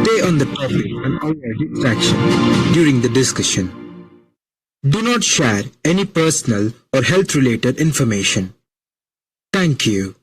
Stay on the topic and avoid distraction during the discussion. Do not share any personal or health-related information. Thank you.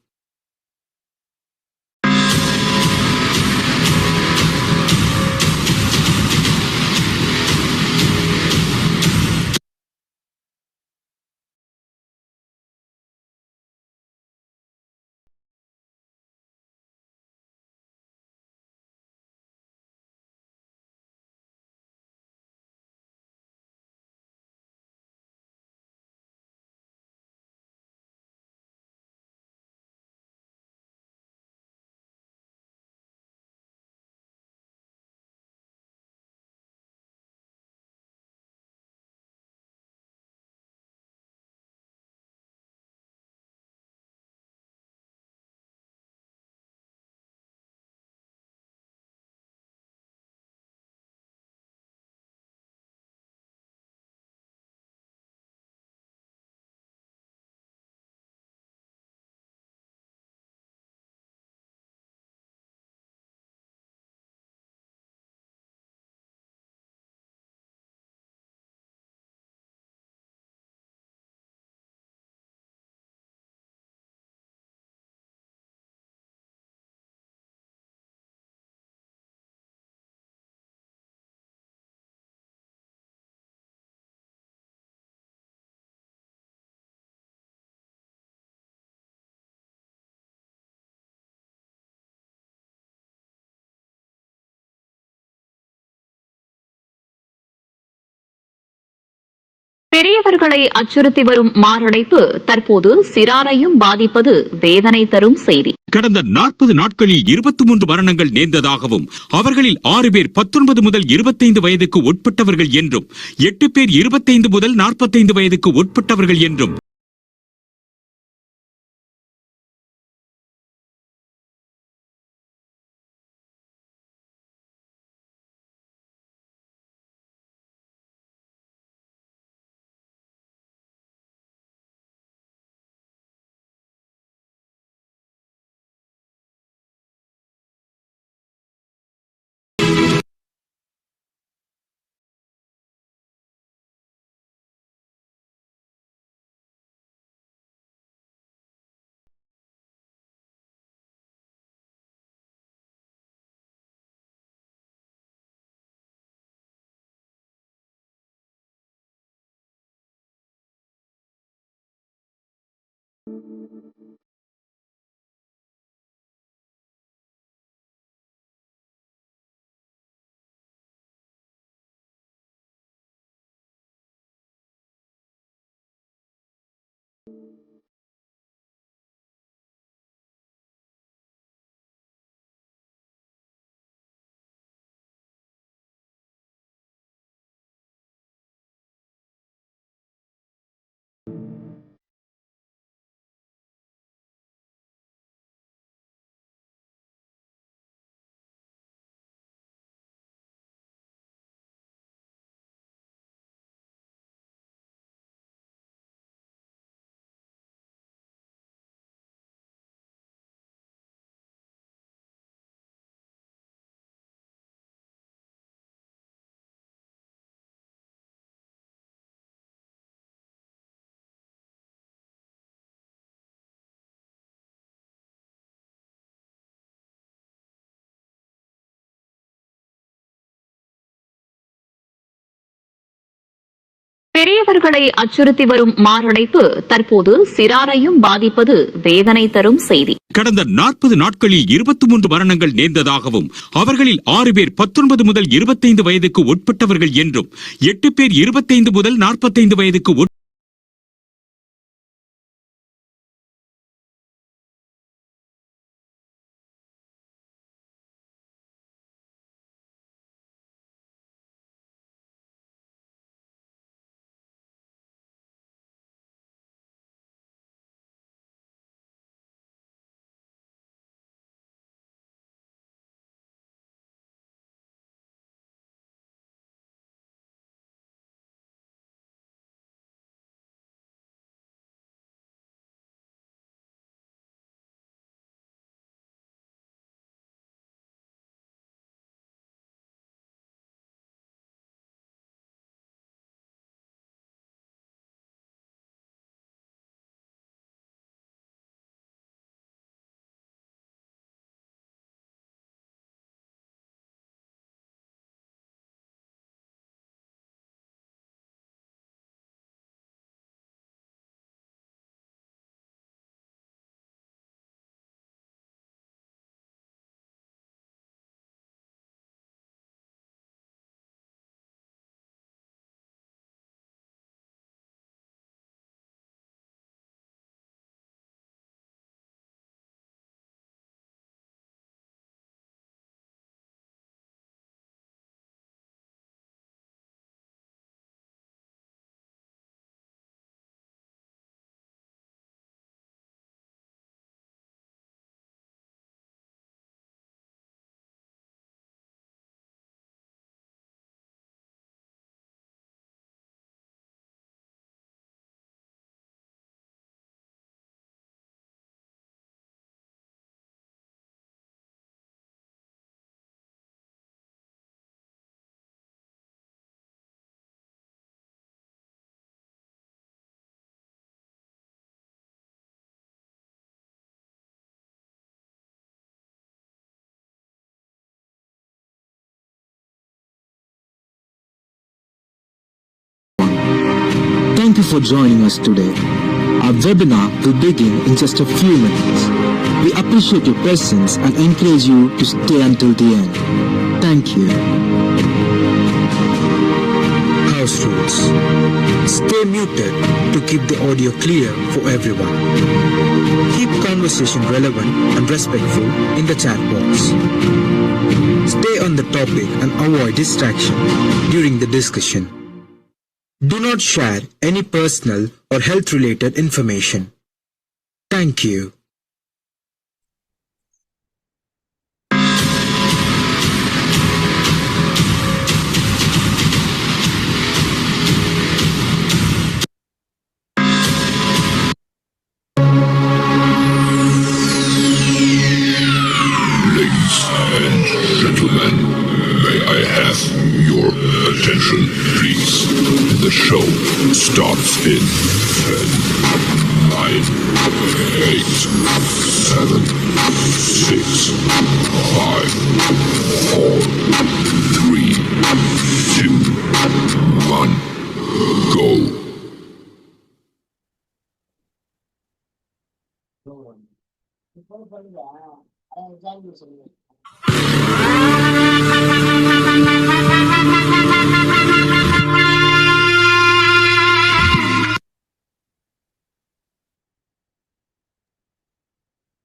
பெரியவர்களை அச்சுறுத்தி வரும் மாரடைப்பு தற்போது சிறாரையும் பாதிப்பது வேதனை தரும் செய்தி. கடந்த 40 நாட்களில் 23 மரணங்கள் நேர்ந்ததாகவும் அவர்களில் 6 பேர் 19 முதல் 25 வயதுக்கு உட்பட்டவர்கள் என்றும் 8 பேர் 25 முதல் 45 வயதுக்கு உட்பட்டவர்கள் என்றும் பெரியவர்களை அச்சுறுத்தி வரும் மாரடைப்பு தற்போது சிறாரையும் பாதிப்பது வேதனை தரும் செய்தி. கடந்த 40 நாட்களில் 23 மரணங்கள் நேர்ந்ததாகவும் அவர்களில் 6 பேர் 19 முதல் 25 வயதுக்கு உட்பட்டவர்கள் என்றும் 8 பேர் 25 முதல் 45 வயதுக்கு for joining us today. Our webinar will begin in just a few minutes. We appreciate your presence and encourage you to stay until the end. Thank you. House rules. Stay muted to keep the audio clear for everyone. Keep conversation relevant and respectful in the chat box. Stay on the topic and avoid distraction during the discussion. Do not share any personal or health-related information. Thank you. Gentlemen, may I have your attention, please? The show starts in 10, 9, 8, 7, 6, 5, 4, 3, 2, 1, go.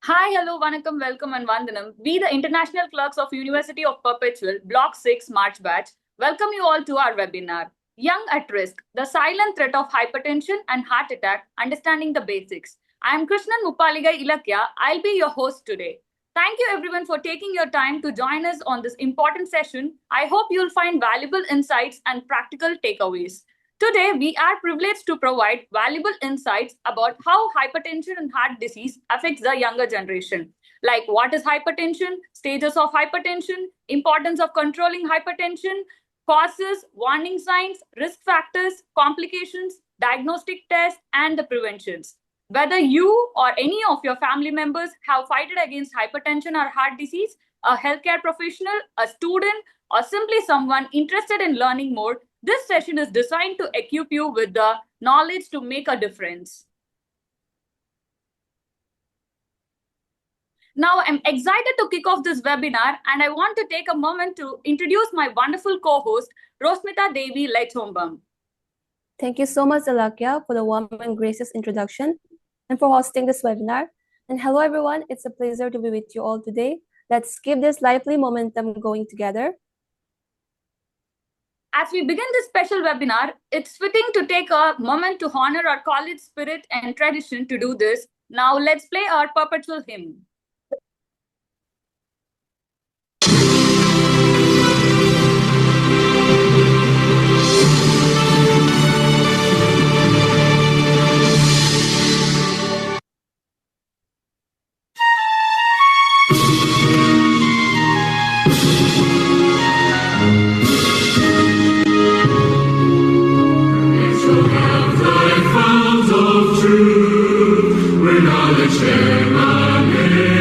Hi, hello, vanakkam, welcome and vandanam. We, the International Clerks of University of Perpetual, Block 6, March batch, welcome you all to our webinar, Young at Risk, the Silent Threat of Hypertension and Heart Attack, Understanding the Basics. I am Krishnan Muppaligai Ilakya. I'll be your host today. Thank you everyone for taking your time to join us on this important session. I hope you'll find valuable insights and practical takeaways. Today, we are privileged to provide valuable insights about how hypertension and heart disease affects the younger generation. Like what is hypertension, stages of hypertension, importance of controlling hypertension, causes, warning signs, risk factors, complications, diagnostic tests, and the preventions. Whether you or any of your family members have fighted against hypertension or heart disease, a healthcare professional, a student, or simply someone interested in learning more, this session is designed to equip you with the knowledge to make a difference. Now, I'm excited to kick off this webinar, and I want to take a moment to introduce my wonderful co-host, Rosmita Devi Leithombam. Thank you so much, Alakya, for the warm and gracious introduction and for hosting this webinar. And hello, everyone. It's a pleasure to be with you all today. Let's keep this lively momentum going together. As we begin this special webinar, it's fitting to take a moment to honor our college spirit and tradition to do this. Now let's play our perpetual hymn. Knowledge and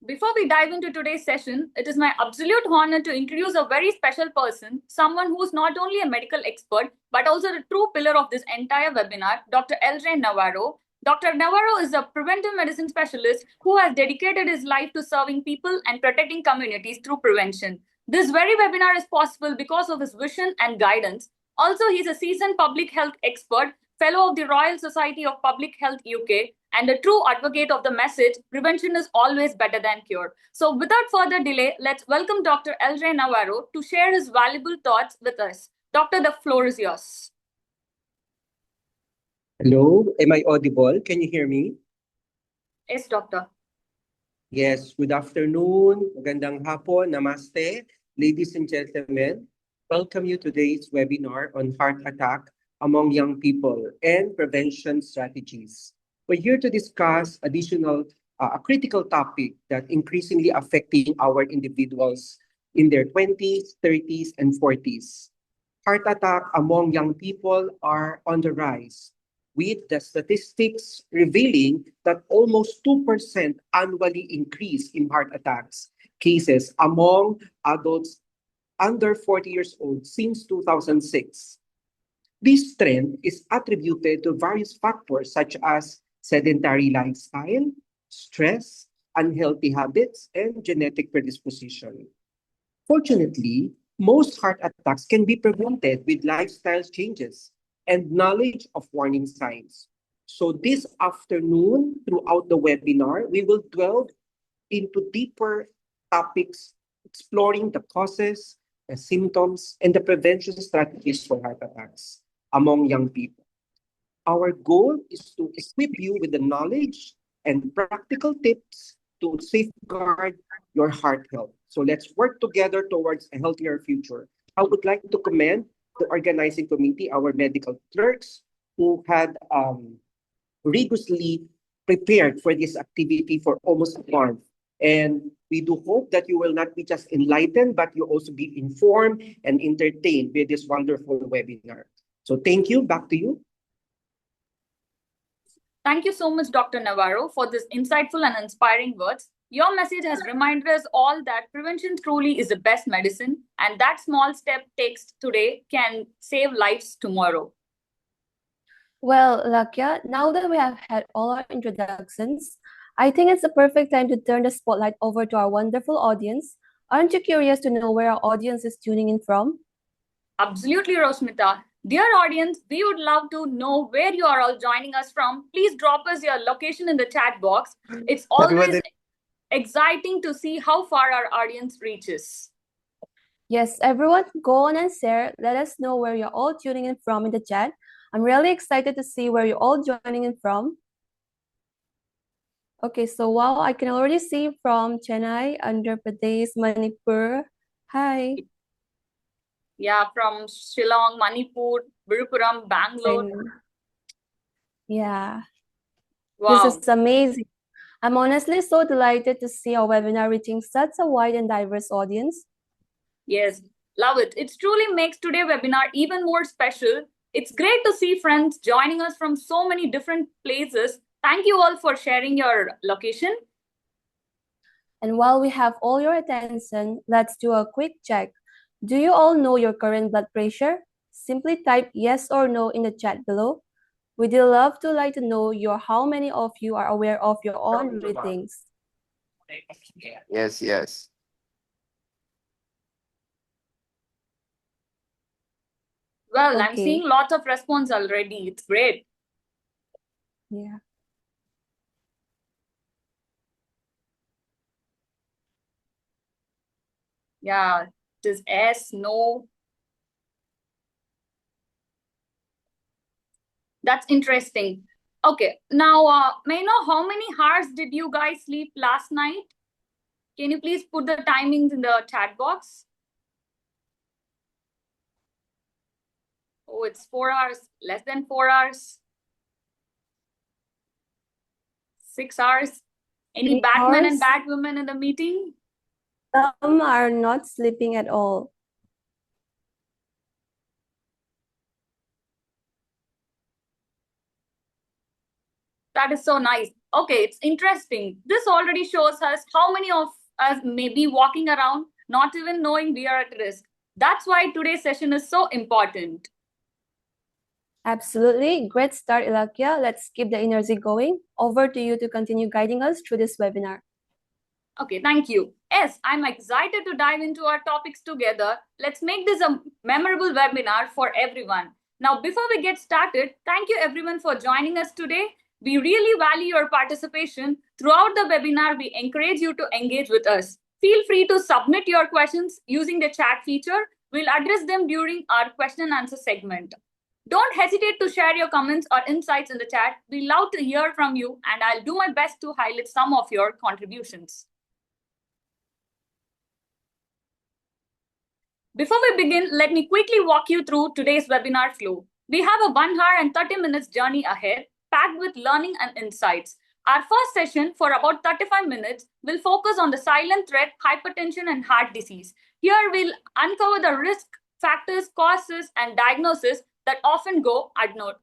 Before we dive into today's session, it is my absolute honor to introduce a very special person, someone who is not only a medical expert, but also the true pillar of this entire webinar, Dr. Eldrain Navarro. Dr. Navarro is a preventive medicine specialist who has dedicated his life to serving people and protecting communities through prevention. This very webinar is possible because of his vision and guidance. Also, he's a seasoned public health expert, fellow of the Royal Society of Public Health UK, and a true advocate of the message, prevention is always better than cure. So without further delay, let's welcome Dr. Eldrain Navarro to share his valuable thoughts with us. Doctor, the floor is yours. Hello, am I audible? Can you hear me? Yes, Doctor. Yes, good afternoon, magandang hapon, namaste. Ladies and gentlemen, welcome you to today's webinar on heart attack among young people and prevention strategies. We're here to discuss a critical topic that increasingly affecting our individuals in their 20s, 30s, and 40s. Heart attack among young people are on the rise, with the statistics revealing that almost 2% annually increase in heart attacks cases among adults under 40 years old since 2006. This trend is attributed to various factors such as sedentary lifestyle, stress, unhealthy habits, and genetic predisposition. Fortunately, most heart attacks can be prevented with lifestyle changes and knowledge of warning signs. So this afternoon, throughout the webinar, we will delve into deeper topics exploring the causes, the symptoms, and the prevention strategies for heart attacks among young people. Our goal is to equip you with the knowledge and practical tips to safeguard your heart health. So let's work together towards a healthier future. I would like to commend the organizing committee, our medical clerks, who had rigorously prepared for this activity for almost a month. And we do hope that you will not be just enlightened, but you also be informed and entertained with this wonderful webinar. So thank you. Back to you. Thank you so much, Dr. Navarro, for this insightful and inspiring words. Your message has reminded us all that prevention truly is the best medicine, and that small step takes today can save lives tomorrow. Well, Lakya, now that we have had all our introductions, I think it's the perfect time to turn the spotlight over to our wonderful audience. Aren't you curious to know where our audience is tuning in from? Absolutely, Rosmita. Dear audience, we would love to know where you are all joining us from. Please drop us your location in the chat box. It's always exciting to see how far our audience reaches. Yes, everyone, go on and share. Let us know where you're all tuning in from in the chat. I'm really excited to see where you're all joining in from. Okay, so wow, I can already see from Chennai, Andhra Pradesh, Manipur. Hi. Yeah, from Shillong, Manipur, Virupuram, Bangalore. Yeah. Wow. This is amazing. I'm honestly so delighted to see our webinar reaching such a wide and diverse audience. Yes, love it. It truly makes today's webinar even more special. It's great to see friends joining us from so many different places. Thank you all for sharing your location. And while we have all your attention, let's do a quick check. Do you all know your current blood pressure? Simply type yes or no in the chat below. We'd love to know how many of you are aware of your own readings. Yes. Well, Okay. I'm seeing lots of response already. It's great. Yeah. Yeah, it is yes, no. That's interesting. Okay, now may I know how many hours did you guys sleep last night? Can you please put the timings in the chat box? Oh, it's 4 hours, less than 4 hours. 6 hours. Any Batman and Batwoman in the meeting? Some are not sleeping at all. That is so nice. Okay, it's interesting. This already shows us how many of us may be walking around not even knowing we are at risk. That's why today's session is so important. Absolutely. Great start, Ilakia. Let's keep the energy going. Over to you to continue guiding us through this webinar. Okay, thank you. Yes, I'm excited to dive into our topics together. Let's make this a memorable webinar for everyone. Now, before we get started, thank you everyone for joining us today. We really value your participation. Throughout the webinar, we encourage you to engage with us. Feel free to submit your questions using the chat feature. We'll address them during our question and answer segment. Don't hesitate to share your comments or insights in the chat. We love to hear from you, and I'll do my best to highlight some of your contributions. Before we begin, let me quickly walk you through today's webinar flow. We have a 1 hour and 30 minutes journey ahead, packed with learning and insights. Our first session, for about 35 minutes, will focus on the silent threat, hypertension, and heart disease. Here, we'll uncover the risk factors, causes, and diagnosis that often go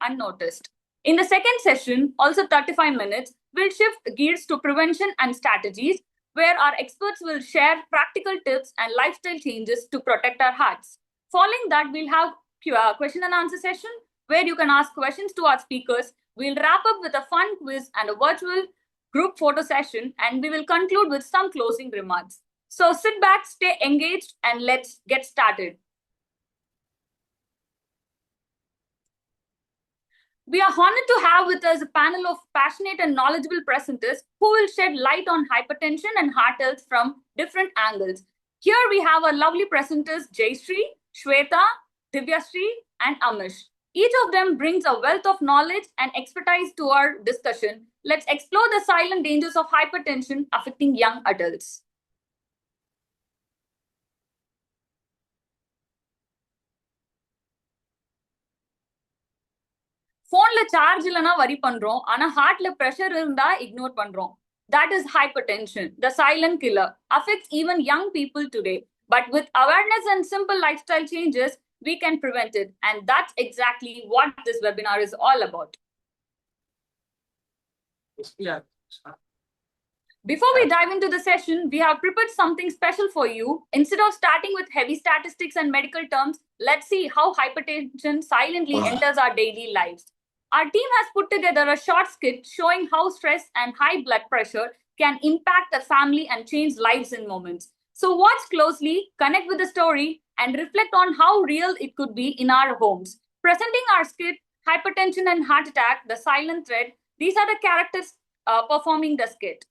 unnoticed. In the second session, also 35 minutes, we'll shift gears to prevention and strategies, where our experts will share practical tips and lifestyle changes to protect our hearts. Following that, we'll have a question and answer session where you can ask questions to our speakers. We'll wrap up with a fun quiz and a virtual group photo session, and we will conclude with some closing remarks. So sit back, stay engaged, and let's get started. We are honored to have with us a panel of passionate and knowledgeable presenters who will shed light on hypertension and heart health from different angles. Here we have our lovely presenters Jayshree, Shweta, Divyashree, and Amish. Each of them brings a wealth of knowledge and expertise to our discussion. Let's explore the silent dangers of hypertension affecting young adults. Phoneல charge இல்லனா வரி பண்றோம் ஆனா ஹார்ட்ல pressure இருந்தா ignore பண்றோம். That is hypertension, the silent killer, affects even young people today. But with awareness and simple lifestyle changes, we can prevent it. And that's exactly what this webinar is all about. Yeah. Before we dive into the session, we have prepared something special for you. Instead of starting with heavy statistics and medical terms, let's see how hypertension silently enters our daily lives. Our team has put together a short skit showing how stress and high blood pressure can impact a family and change lives in moments. So watch closely, connect with the story, and reflect on how real it could be in our homes. Presenting our skit, Hypertension and Heart Attack, the Silent Thread, these are the characters performing the skit.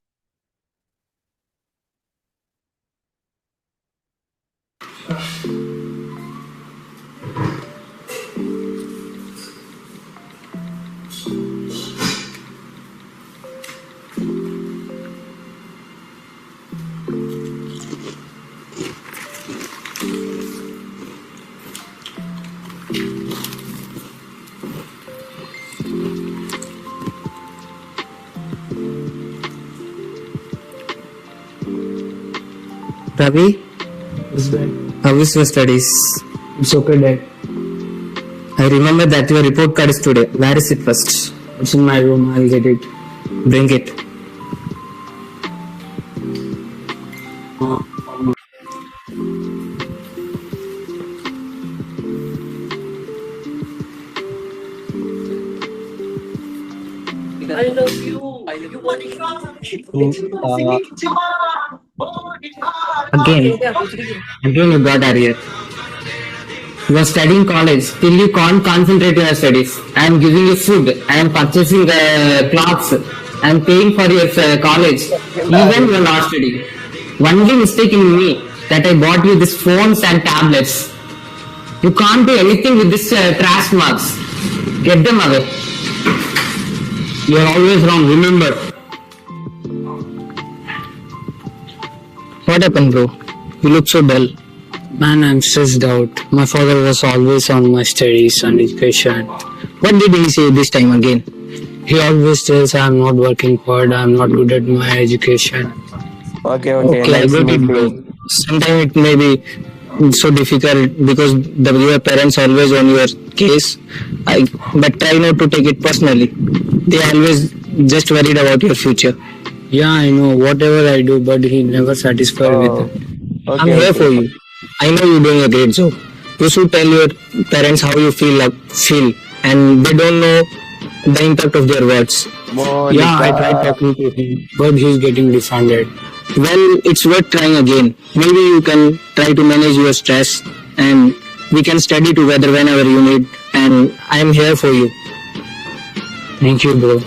Ravi, how is your studies? It's okay, Dad. I remember that your report card is today. Where is it first? It's in my room. I'll get it. Bring it. I love you. Again you got arrear. You are studying college, still you can't concentrate on your studies. I am giving you food, I am purchasing clothes, I am paying for your college, even you are not studying. Only mistake in me that I bought you these phones and tablets. You can't do anything with this trash marks. Get them away. You are always wrong, remember. What happened, bro? You look so dull. Man, I'm stressed out. My father was always on my studies and education. What did he say this time again? He always tells I'm not working hard, I'm not good at my education. Okay, I got it, bro. Sometimes it may be so difficult because your parents always on your case. But try not to take it personally. They always just worried about your future. Yeah, I know. Whatever I do, but he never satisfied with it. Okay, I'm here okay. for you. I know you're doing a great job. You should tell your parents how you feel, and they don't know the impact of their words. Monica. Yeah, I tried talking to him, but he's getting defended. Well, it's worth trying again. Maybe you can try to manage your stress, and we can study together whenever you need, and I'm here for you. Thank you, bro.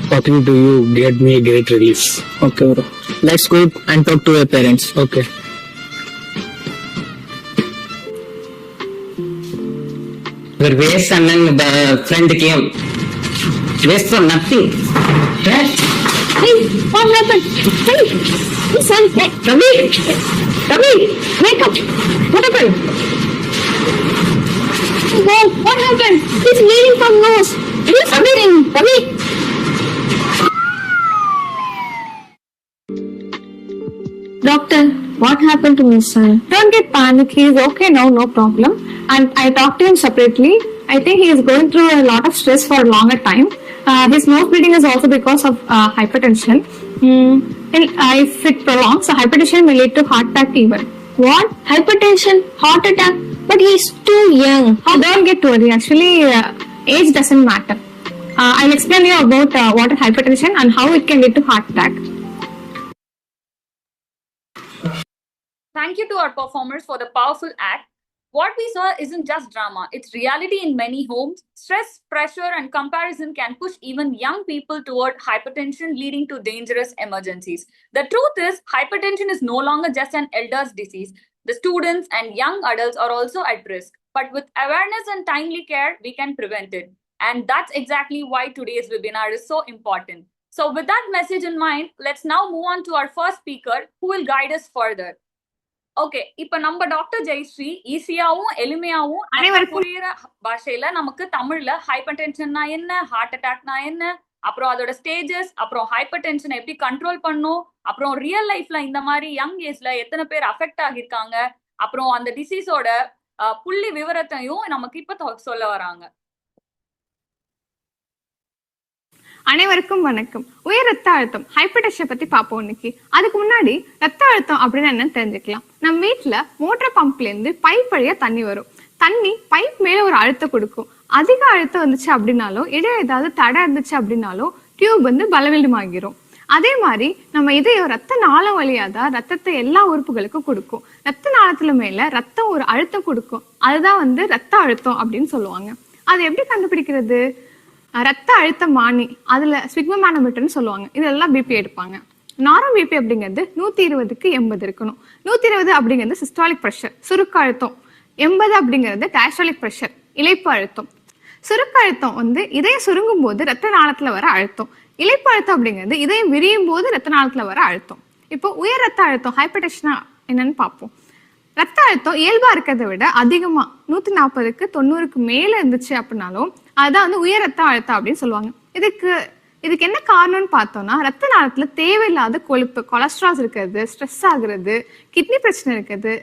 Talking to you gave me a great relief. Okay, bro. Let's go and talk to your parents. Okay. Your waste and then the friend came. Waste for nothing. Hey, what happened? Hey, son, hey, Ravi, wake up. What happened? Oh, what happened? He's bleeding from nose. Do something, Ravi. Doctor, what happened to my son? Don't get panic. He is okay now, no problem. And I talked to him separately. I think he is going through a lot of stress for a longer time. His nose bleeding is also because of hypertension. If it prolongs, hypertension may lead to heart attack even. What? Hypertension? Heart attack? But he's too young. Don't get worried. Actually, age doesn't matter. I'll explain you about what is hypertension and how it can lead to heart attack. Thank you to our performers for the powerful act. What we saw isn't just drama, it's reality in many homes. Stress, pressure, and comparison can push even young people toward hypertension, leading to dangerous emergencies. The truth is, hypertension is no longer just an elder's disease. The students and young adults are also at risk. But with awareness and timely care, we can prevent it. And that's exactly why today's webinar is so important. So with that message in mind, let's now move on to our first speaker who will guide us further. Okay, இப்ப நம்ம doctor Jayashree ஈஸியாவும் எளிமையாவும் புரியுற பாஷையில நமக்கு தமிழ்ல hyper டென்ஷன்னா என்ன, heart அட்டாக்னா என்ன, அப்புறம் அதோட ஸ்டேஜஸ், அப்புறம் ஹைப்பர் டென்ஷனை எப்படி கண்ட்ரோல் பண்ணும், அப்புறம் ரியல் லைஃப்ல இந்த மாதிரி யங் ஏஜ்ல எத்தனை பேர் அஃபெக்ட் ஆகியிருக்காங்க, அப்புறம் அந்த டிசீஸோட புள்ளி விவரத்தையும் நமக்கு இப்ப சொல்ல வராங்க. அனைவருக்கும் வணக்கம். உயர் ரத்த அழுத்தம் ஹைப்பர்டென்ஷன் பத்தி பார்ப்போம் இன்னைக்கு. அதுக்கு முன்னாடி ரத்த அழுத்தம் அப்படின்னு என்னன்னு தெரிஞ்சுக்கலாம். நம்ம வீட்டுல மோட்டர் பம்ப்ல இருந்து பைப் வழியா தண்ணி வரும். தண்ணி பைப் மேல ஒரு அழுத்தம் கொடுக்கும். அதிக அழுத்தம் வந்துச்சு அப்படின்னாலும், இடையே ஏதாவது தடை இருந்துச்சு அப்படின்னாலும் டியூப் வந்து பலவீனமாகிரும். அதே மாதிரி நம்ம இதயம் ரத்த நாளம் வழியா தான் ரத்தத்தை எல்லா உறுப்புகளுக்கும் கொடுக்கும். ரத்த நாளத்துல மேல ரத்தம் ஒரு அழுத்தம் கொடுக்கும். அதுதான் வந்து ரத்த அழுத்தம் அப்படின்னு சொல்லுவாங்க. அதை எப்படி கண்டுபிடிக்கிறது? ரத்த அழுத்தமானி, அதுல ஸ்பிக்மோமேனோமீட்டர்னு சொல்லுவாங்க. இதெல்லாம் பிபி எடுப்பாங்க. நார்மல் பிபி அப்படிங்கிறது 120க்கு 80 இருக்கணும். 120 அப்படிங்கிறது சிஸ்டாலிக் ப்ரெஷர், சுருக்க அழுத்தம். 80 அப்படிங்கிறது டயஸ்டாலிக் ப்ரெஷர், இழைப்பு அழுத்தம். சுருக்க அழுத்தம் வந்து இதயம் சுருங்கும் போது ரத்த நாளத்துல வர அழுத்தம். இழைப்பு அழுத்தம் அப்படிங்கிறது இதயம் விரியும் போது ரத்த நாளத்துல வர அழுத்தம். இப்போ உயர் ரத்த அழுத்தம் ஹைப்பர்டென்ஷன் என்னன்னு பார்ப்போம். ரத்த அழுத்தம் இயல்பா இருக்கிறத விட அதிகமா 140க்கு 90க்கு மேல இருந்துச்சு அப்படின்னாலும் அதுதான் வந்து உயர் ரத்த அழுத்தம் அப்படின்னு சொல்லுவாங்க. இதுக்கு என்ன காரணம்னு பார்த்தோம்னா, ரத்த நாளத்துல தேவையில்லாத கொழுப்பு, கொலஸ்ட்ரால் இருக்கிறது, ஸ்ட்ரெஸ் ஆகுறது, கிட்னி பிரச்சனை இருக்கிறது,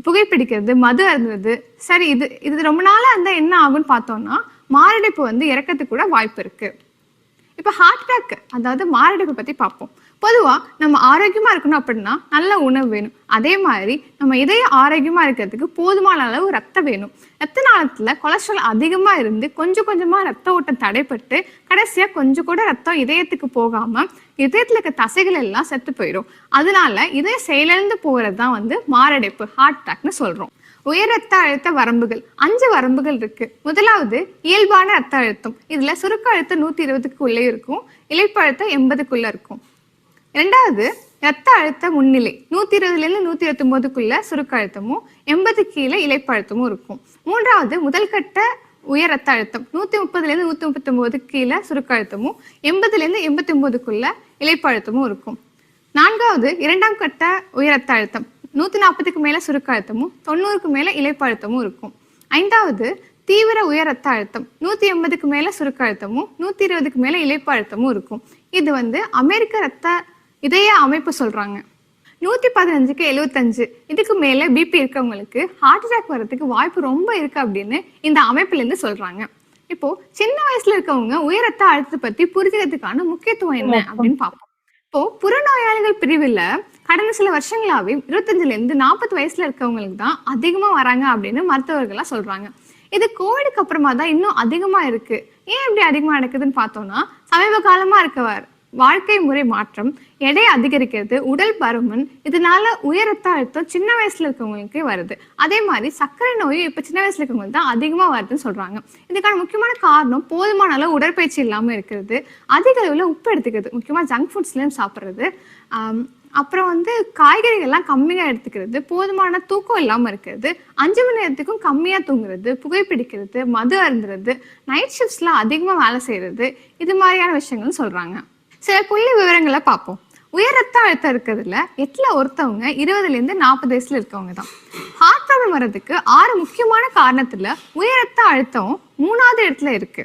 புகைப்பிடிக்கிறது, மது அருந்துறது. சரி, இது ரொம்ப நாளா இருந்தா என்ன ஆகும்னு பார்த்தோம்னா மாரடைப்பு வந்து இறக்கிறதுக்கு கூட வாய்ப்பு இருக்கு. இப்ப ஹார்ட் அட்டாக் அதாவது மாரடைப்பு பத்தி பார்ப்போம். பொதுவா நம்ம ஆரோக்கியமா இருக்கணும் அப்படின்னா நல்ல உணவு வேணும். அதே மாதிரி நம்ம இதயம் ஆரோக்கியமா இருக்கிறதுக்கு போதுமான அளவு ரத்தம் வேணும். ரத்த நாளத்துல கொலஸ்ட்ரால் அதிகமா இருந்து கொஞ்சம் கொஞ்சமா ரத்த ஓட்டம் தடைப்பட்டு கடைசியா கொஞ்சம் கூட ரத்தம் இதயத்துக்கு போகாம இதயத்துல இருக்க தசைகள் எல்லாம் செத்து போயிடும். அதனால இதய செயலிழந்து போறதுதான் வந்து மாரடைப்பு, ஹார்ட் அட்டாக்னு சொல்றோம். உயர் ரத்த அழுத்த வரம்புகள் 5 வரம்புகள் இருக்கு. முதலாவது இயல்பான ரத்த அழுத்தம். இதுல சுருக்க அழுத்தம் 120க்கு உள்ளே இருக்கும், இழைப்பு அழுத்தம் 80க்குள்ள இருக்கும். இரண்டாவது ரத்த அழுத்த முன்னிலை, 120ல இருந்து 129க்குள்ள சுருக்க அழுத்தமும் 80 கீழே இழைப்பு அழுத்தமும் இருக்கும். மூன்றாவது முதல் கட்ட உயர் ரத்த அழுத்தம், 130ல இருந்து 139 கீழே சுருக்க அழுத்தமும் 80ல இருந்து 89க்குள்ள இழைப்பு அழுத்தமும் இருக்கும். நான்காவது இரண்டாம் கட்ட உயர் ரத்த அழுத்தம், 140க்கு மேல சுருக்க அழுத்தமும் 90க்கு மேல இழைப்பு அழுத்தமும் இருக்கும். ஐந்தாவது தீவிர உயர் ரத்த அழுத்தம், 180க்கு மேல சுருக்க அழுத்தமும் 120க்கு மேல இழைப்பு அழுத்தமும் இருக்கும். இது வந்து அமெரிக்க ரத்த இதய அமைப்பு சொல்றாங்க. 115க்கு 75 இதுக்கு மேல பிபி இருக்கவங்களுக்கு ஹார்ட் அட்டாக் வர்றதுக்கு வாய்ப்பு ரொம்ப இருக்கு அப்படின்னு இந்த அமைப்புல இருந்து சொல்றாங்க. இப்போ சின்ன வயசுல இருக்கவங்க உயர் ரத்த அழுத்தத்தை பத்தி புரிஞ்சுக்கிறதுக்கான முக்கியத்துவம் என்ன அப்படின்னு பார்ப்போம். இப்போ புறநோயாளிகள் பிரிவுல கடந்த சில வருஷங்களாவே 25ல இருந்து 40 வயசுல இருக்கவங்களுக்கு தான் அதிகமா வராங்க அப்படின்னு மருத்துவர்கள்லாம் சொல்றாங்க. இது கோவிடுக்கு அப்புறமா தான் இன்னும் அதிகமா இருக்கு. ஏன் இப்படி அதிகமா நடக்குதுன்னு பார்த்தோம்னா, சமீப காலமா இருக்க வாழ்க்கை முறை மாற்றம், எடை அதிகரிக்கிறது, உடல் பருமன், இதனால உயர் ரத்த அழுத்தம் சின்ன வயசுல இருக்கவங்களுக்கு வருது. அதே மாதிரி சர்க்கரை நோயும் இப்ப சின்ன வயசுல இருக்கவங்களுக்கு தான் அதிகமா வருதுன்னு சொல்றாங்க. இதுக்கான முக்கியமான காரணம் போதுமான அளவு உடற்பயிற்சி இல்லாம இருக்கிறது, அதிக அளவுல உப்பு எடுத்துக்கிறது, முக்கியமா ஜங்க் ஃபுட்ஸ்லயும் சாப்பிட்றது, அப்புறம் காய்கறிகள்லாம் கம்மியா எடுத்துக்கிறது, போதுமான தூக்கம் இல்லாம இருக்கிறது, 5 மணி நேரத்துக்கும் கம்மியா தூங்குறது, புகைப்பிடிக்கிறது, மது அருந்துறது, நைட் ஷிஃப்ட்ஸ்லாம் அதிகமா வேலை செய்யறது, இது மாதிரியான விஷயங்கள் சொல்றாங்க. சில புள்ளி விவரங்களை பார்ப்போம். உயர் ரத்த அழுத்தம் இருக்கிறதுல 8ல் ஒருத்தவங்க 20ல இருந்து 40 வயசுல இருக்கவங்க தான். ஹார்ட் ப்ராப்ளம் வர்றதுக்கு 6 முக்கியமான காரணத்துல உயர் ரத்த அழுத்தம் 3வது இடத்துல இருக்கு.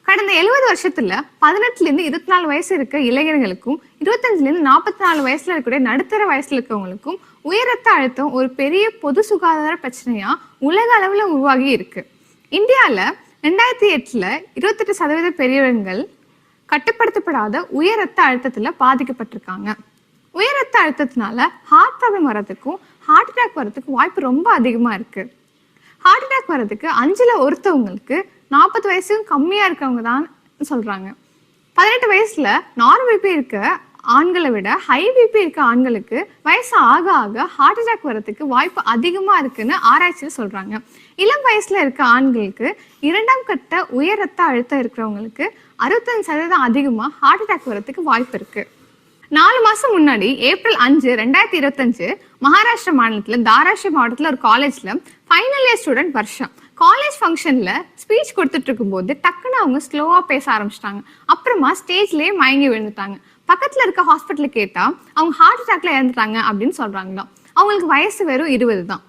கடந்த 70 வருஷத்துல 18ல இருந்து 24 வயசு இருக்க இளைஞர்களுக்கும் 25ல இருந்து 44 வயசுல இருக்கக்கூடிய நடுத்தர வயசுல இருக்கவங்களுக்கும் உயர் ரத்த அழுத்தம் ஒரு பெரிய பொது சுகாதார பிரச்சனையா உலக அளவுல உருவாகி இருக்கு. இந்தியால 2008ல 28% பெரியவர்கள் கட்டுப்படுத்தப்படாத உயர் ரத்த அழுத்தத்துல பாதிக்கப்பட்டிருக்காங்க. உயர் ரத்த அழுத்தத்தினால ஹார்ட் ப்ராப்ளம் வர்றதுக்கும் ஹார்ட் அட்டாக் வர்றதுக்கும் வாய்ப்பு ரொம்ப அதிகமா இருக்கு. ஹார்ட் அட்டாக் வர்றதுக்கு 5ல் ஒருத்தவங்களுக்கு 40 வயசுக்கும் கம்மியா இருக்கவங்க தான் சொல்றாங்க. 18 வயசுல நார்மல் பிபி இருக்க ஆண்களை விட ஹை பிபி இருக்க ஆண்களுக்கு வயசு ஆக ஆக ஹார்ட் அட்டாக் வர்றதுக்கு வாய்ப்பு அதிகமா இருக்குன்னு ஆராய்ச்சியில் சொல்றாங்க. இளம் வயசுல இருக்க ஆண்களுக்கு 2ஆம் கட்ட உயர் ரத்த அழுத்தம் இருக்கிறவங்களுக்கு 65% அதிகமா ஹார்ட் அட்டாக் வர்றதுக்கு வாய்ப்பு இருக்கு. 4 மாசம் முன்னாடி ஏப்ரல் 5, 2025 மகாராஷ்டிரா மாநிலத்துல தாராஷி மாவட்டத்துல ஒரு காலேஜ்ல final year student Varsha college ஃபங்க்ஷன்ல ஸ்பீச் கொடுத்துட்டு இருக்கும் போது டக்குன்னு அவங்க ஸ்லோவா பேச ஆரம்பிச்சிட்டாங்க. அப்புறமா ஸ்டேஜ்லயே மயங்கி விழுந்துட்டாங்க. பக்கத்துல இருக்க ஹாஸ்பிட்டல் கேட்டா அவங்க ஹார்ட் அட்டாக்ல இறந்துட்டாங்க அப்படின்னு சொல்றாங்களாம். அவங்களுக்கு வயசு வெறும் 20 தான்.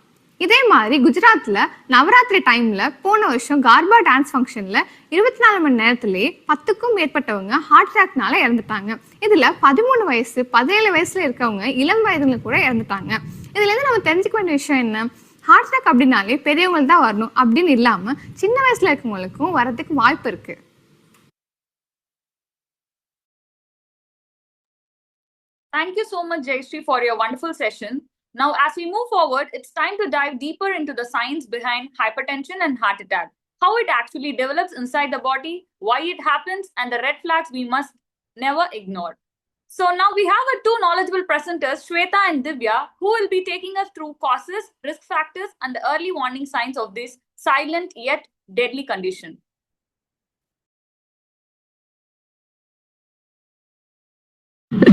இதே மாதிரி குஜராத்ல நவராத்திரி டைம்ல போன வருஷம் கார்பா டான்ஸ் ஃபங்க்ஷன்ல 24 மணி நேரத்திலேயே 10க்கும் மேற்பட்டவங்க ஹார்ட் அட்டாக்னால இறந்துட்டாங்க. இதுல 13 வயசு 17 வயசுல இருக்கவங்க இளம் வயதுல கூட இறந்துட்டாங்க. இதுல இருந்து நம்ம தெரிஞ்சுக்க வேண்டிய விஷயம் என்ன, ஹார்ட் அட்டாக் அப்படின்னாலே பெரியவங்களுக்கு தான் வரணும் அப்படின்னு இல்லாம சின்ன வயசுல இருக்கவங்களுக்கும் வரதுக்கு வாய்ப்பு இருக்கு. Thank you so much, Jayashree, for your wonderful session. Now, as we move forward, it's time to dive deeper into the science behind hypertension and heart attack, how it actually develops inside the body, why it happens, and the red flags we must never ignore. So now we have our 2 knowledgeable presenters, Shweta and Divya, who will be taking us through causes, risk factors, and the early warning signs of this silent yet deadly condition.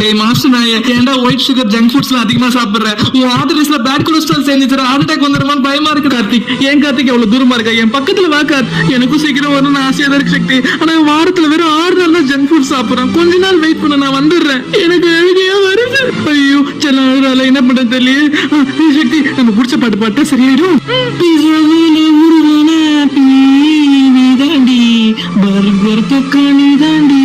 டேய் master, நான் ஏன்டா white sugar junk ஃபுட்ஸ்லாம் அதிகமா சாப்பிடுறேன்? உன் ஆர்டரிஸ்ல bad cholesterol சேர்ந்துச்சுடா, heart attack வந்துருமான்னு பயமா இருக்கு. கார்த்திக், ஏன் கார்த்திக் எவ்வளவு தூரமா இருக்கா? என் பக்கத்துல வா கார்த்திக். எனக்கும் சீக்கிரம் வரணும்னு ஆசையா தான் இருக்கு சக்தி. ஆனா வாரத்துல வெறும் 6 நாள் தான் ஜங்க் ஃபுட் சாப்பிடுறேன். கொஞ்ச நாள் வெயிட் பண்ண, நான் வந்துடுறேன். எனக்கு அழுகையா வருது. ஐயோ சில அழுறால என்ன பண்ண தெரியல. சக்தி, நம்ம பிடிச்ச பாட்டு பாட்டா சரியாயிடும். தாண்டி பர்கர் தக்காளி தாண்டி.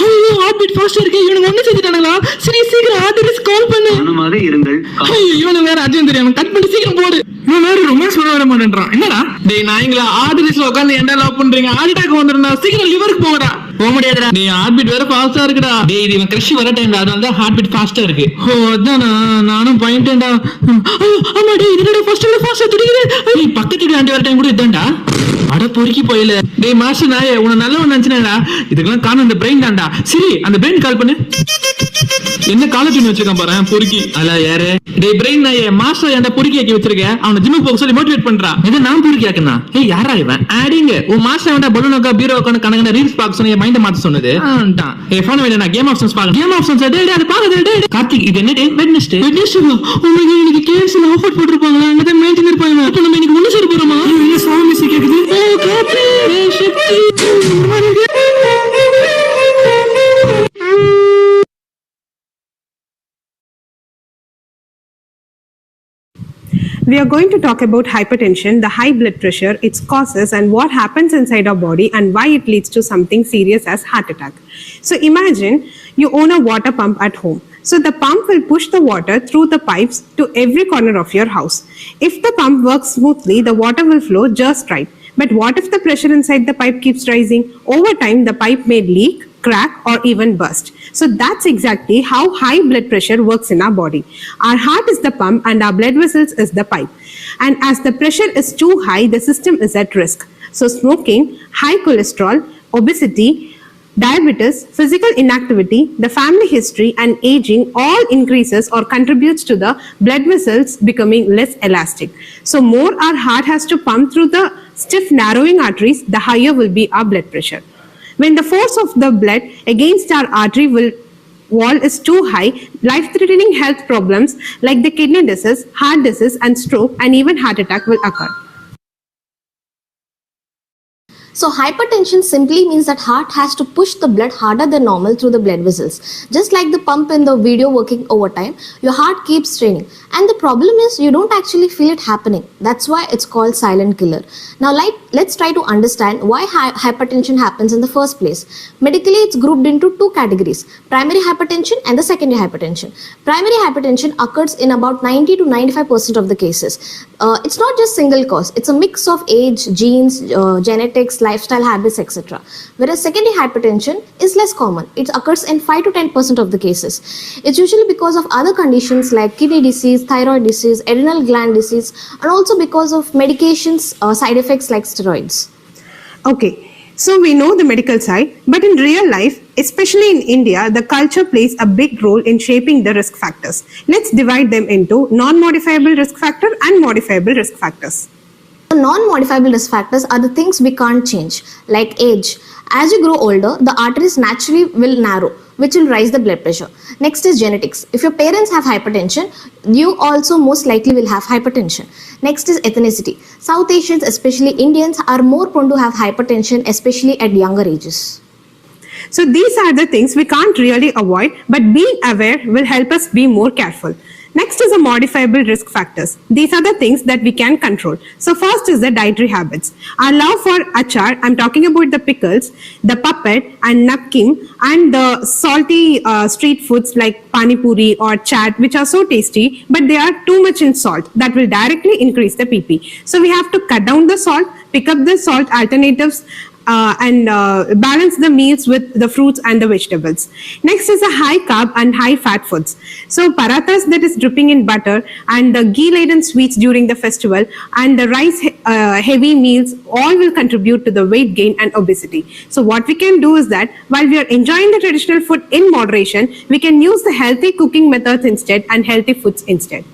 ஐயோ ஹார்ட் பீட் ஃபாஸ்டா இருக்கு. இவனுங்க ஒண்ணு செஞ்சுட்டானுங்களா? சரி சீக்கிரம் ஆர்டர்ஸ் கால் பண்ணு. அனுமாத இருங்கள். ஐயோ இவனுங்க வேற அஜயம் தெரியாம கட் பண்ணி சீக்கிரம் போடு. இவன் வேற ரொமான்ஸ் பண்ண வர மாட்டேன்றான். என்னடா டேய் நாயங்களா, ஆர்டர்ஸ்ல உட்கார்ந்து ஏன்டா லவ் பண்றீங்க? ஹார்ட் அட்டாக் வந்துருந்தா சீக்கிரம் லிவருக்கு போங்கடா. போக முடியாதுடா. டேய் ஹார்ட் பீட் வேற ஃபாஸ்டா இருக்குடா. டேய் இது இவன் கிரஷ் வர டைம்ல, அதனால தான் ஹார்ட் பீட் ஃபாஸ்டா இருக்கு. ஓ அதானா, நானும் பாயிண்டேன்டா. ஐயோ ஆமா டேய், இதோட ஃபாஸ்டா துடிக்குது. டேய் பக்கத்து ஆண்டி வர டைம் கூட இதான்டா. அட பொறுக்கி போயில. டேய் மாஸ்டர் நாயே, உன நல்லவன் நினைச்சனேடா. இதுக்கெல்லாம் காரணம் இந்த பிரெயின் தான்டா. சரி அந்த பிரெயின் கால் பண்ணு. என்ன காலேஜ் வச்சிருக்கான் பாரு பொறுக்கி. அல்ல யாரு? டேய் பிரெயின் நாயே, மாஸ்டர் ஏன்டா பொறுக்கி ஆக்கி வச்சிருக்க? அவனை ஜிம்முக்கு போக சொல்லி மோட்டிவேட் பண்றா. இது நான் பொறுக்கி ஆக்குனா? ஏய் யாரா இவன்? ஆடிங்க உன் மாஸ்டர் வேண்டா பலூனோக்கா பீரோக்கா கணக்குன ரீல்ஸ் பாக்க சொன்ன மைண்ட் மாத்த சொன்னது. ஏய் ஃபோன் வேணா, நான் கேம் ஆப்ஷன்ஸ் பாக்க. கேம் ஆப்ஷன்ஸ் டேய் அது பாக்க. டேய் கார்த்திக், இது என்ன டே? வெட்னஸ்டே. வெட்னஸ்டே உங்களுக்கு இன்னைக்கு கேம்ஸ்ல ஆஃபர் போட்டுருப்பாங்க. அங்க தான் மெயின்டெய்ன் இருப்பாங்க. அப்ப நம்ம இன்னைக்கு ஒண்ணு சேர போறோமா? என்ன சவுண்ட் மியூசிக் கேக்குது? ஏய் கார்த்திக் சக்தி. We are going to talk about hypertension, the high blood pressure, its causes, and what happens inside our body and why it leads to something serious as heart attack. So imagine you own a water pump at home. So the pump will push the water through the pipes to every corner of your house. If the pump works smoothly, the water will flow just right. But what if the pressure inside the pipe keeps rising? Over time, the pipe may leak, crack, or even burst. So that's exactly how high blood pressure works in our body. Our heart is the pump and our blood vessels is the pipe. And as the pressure is too high, the system is at risk. So smoking, high cholesterol, obesity, diabetes, physical inactivity, the family history, and aging all increases or contributes to the blood vessels becoming less elastic. So more our heart has to pump through the stiff narrowing arteries, the higher will be our blood pressure. When the force of the blood against our artery wall is too high, life-threatening health problems like the kidney disease, heart disease, and stroke, and even heart attack will occur. So hypertension simply means that heart has to push the blood harder than normal through the blood vessels. Just like the pump in the video working overtime, your heart keeps straining. And the problem is you don't actually feel it happening. That's why it's called silent killer. Now let's try to understand why hypertension happens in the first place. Medically, it's grouped into two categories, primary hypertension and the secondary hypertension. Primary hypertension occurs in about 90 to 95% of the cases. It's not just single cause, it's a mix of age, genes, genetics, lifestyle habits, etc. Whereas secondary hypertension is less common. It occurs in 5 to 10% of the cases. It's usually because of other conditions like kidney disease, thyroid disease, adrenal gland disease, and also because of medications, side effects like steroids. Okay. So we know the medical side, but in real life, especially in India, the culture plays a big role in shaping the risk factors. Let's divide them into non-modifiable risk factor and modifiable risk factors. Non-modifiable risk factors are the things we can't change, like age. As you grow older, the arteries naturally will narrow, which will rise the blood pressure. Next is genetics. If your parents have hypertension, you also most likely will have hypertension. Next is ethnicity. South Asians, especially Indians, are more prone to have hypertension, especially at younger ages. So these are the things we can't really avoid, but being aware will help us be more careful. Next is the modifiable risk factors. These are the things that we can control. So first is the dietary habits. Our love for achar, I'm talking about the pickles, the puppet and napkin, and the salty street foods like pani puri or chaat, which are so tasty, but they are too much in salt. That will directly increase the PP. So we have to cut down the salt, pick up the salt alternatives, and balance the meals with the fruits and the vegetables. Next is the high carb and high fat foods. So parathas that is dripping in butter and the ghee laden sweets during the festival and the rice heavy meals all will contribute to the weight gain and obesity. So what we can do is that while we are enjoying the traditional food in moderation, we can use the healthy cooking methods instead and healthy foods instead.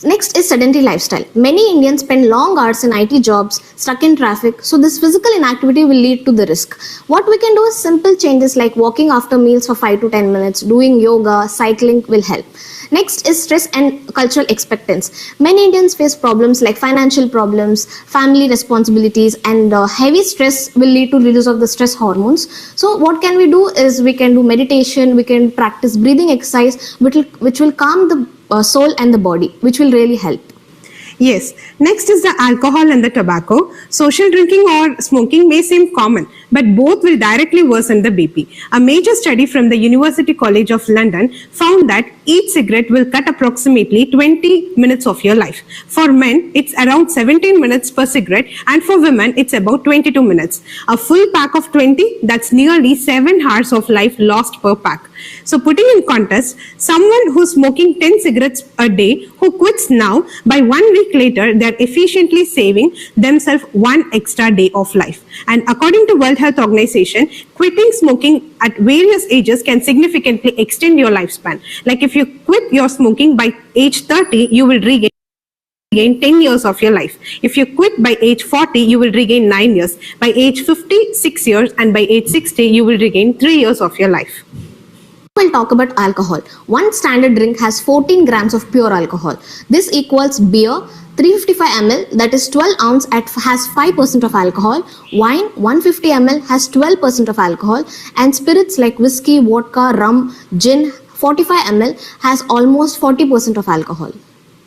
Next is sedentary lifestyle. Many Indians spend long hours in IT jobs, stuck in traffic, so this physical inactivity will lead to the risk. What we can do is simple changes like walking after meals for 5 to 10 minutes, doing yoga, cycling will help. Next is stress and cultural expectance. Many Indians face problems like financial problems, family responsibilities, and heavy stress will lead to release of the stress hormones. So what can we do is we can do meditation, we can practice breathing exercise, which will calm the soul and the body, which will really help. Yes. Next is the alcohol and the tobacco. Social drinking or smoking may seem common, but both will directly worsen the BP. A major study from the University College of London found that each cigarette will cut approximately 20 minutes of your life. For men, it's around 17 minutes per cigarette, and for women, it's about 22 minutes. A full pack of 20, that's nearly 7 hours of life lost per pack. So putting in context, someone who's smoking 10 cigarettes a day who quits now, by 1 week later, they're efficiently saving themselves 1 extra day of life. And according to World Health Organization, quitting smoking at various ages can significantly extend your lifespan. Like if you quit your smoking by age 30, you will regain 10 years of your life. If you quit by age 40, you will regain 9 years. By age 50, 6 years, and by age 60, you will regain 3 years of your life. We'll talk about alcohol. One standard drink has 14 grams of pure alcohol. This equals beer 355 ml, that is 12 ounce, has 5% of alcohol. Wine 150 ml has 12% of alcohol, and spirits like whiskey, vodka, rum, gin 45 ml has almost 40% of alcohol.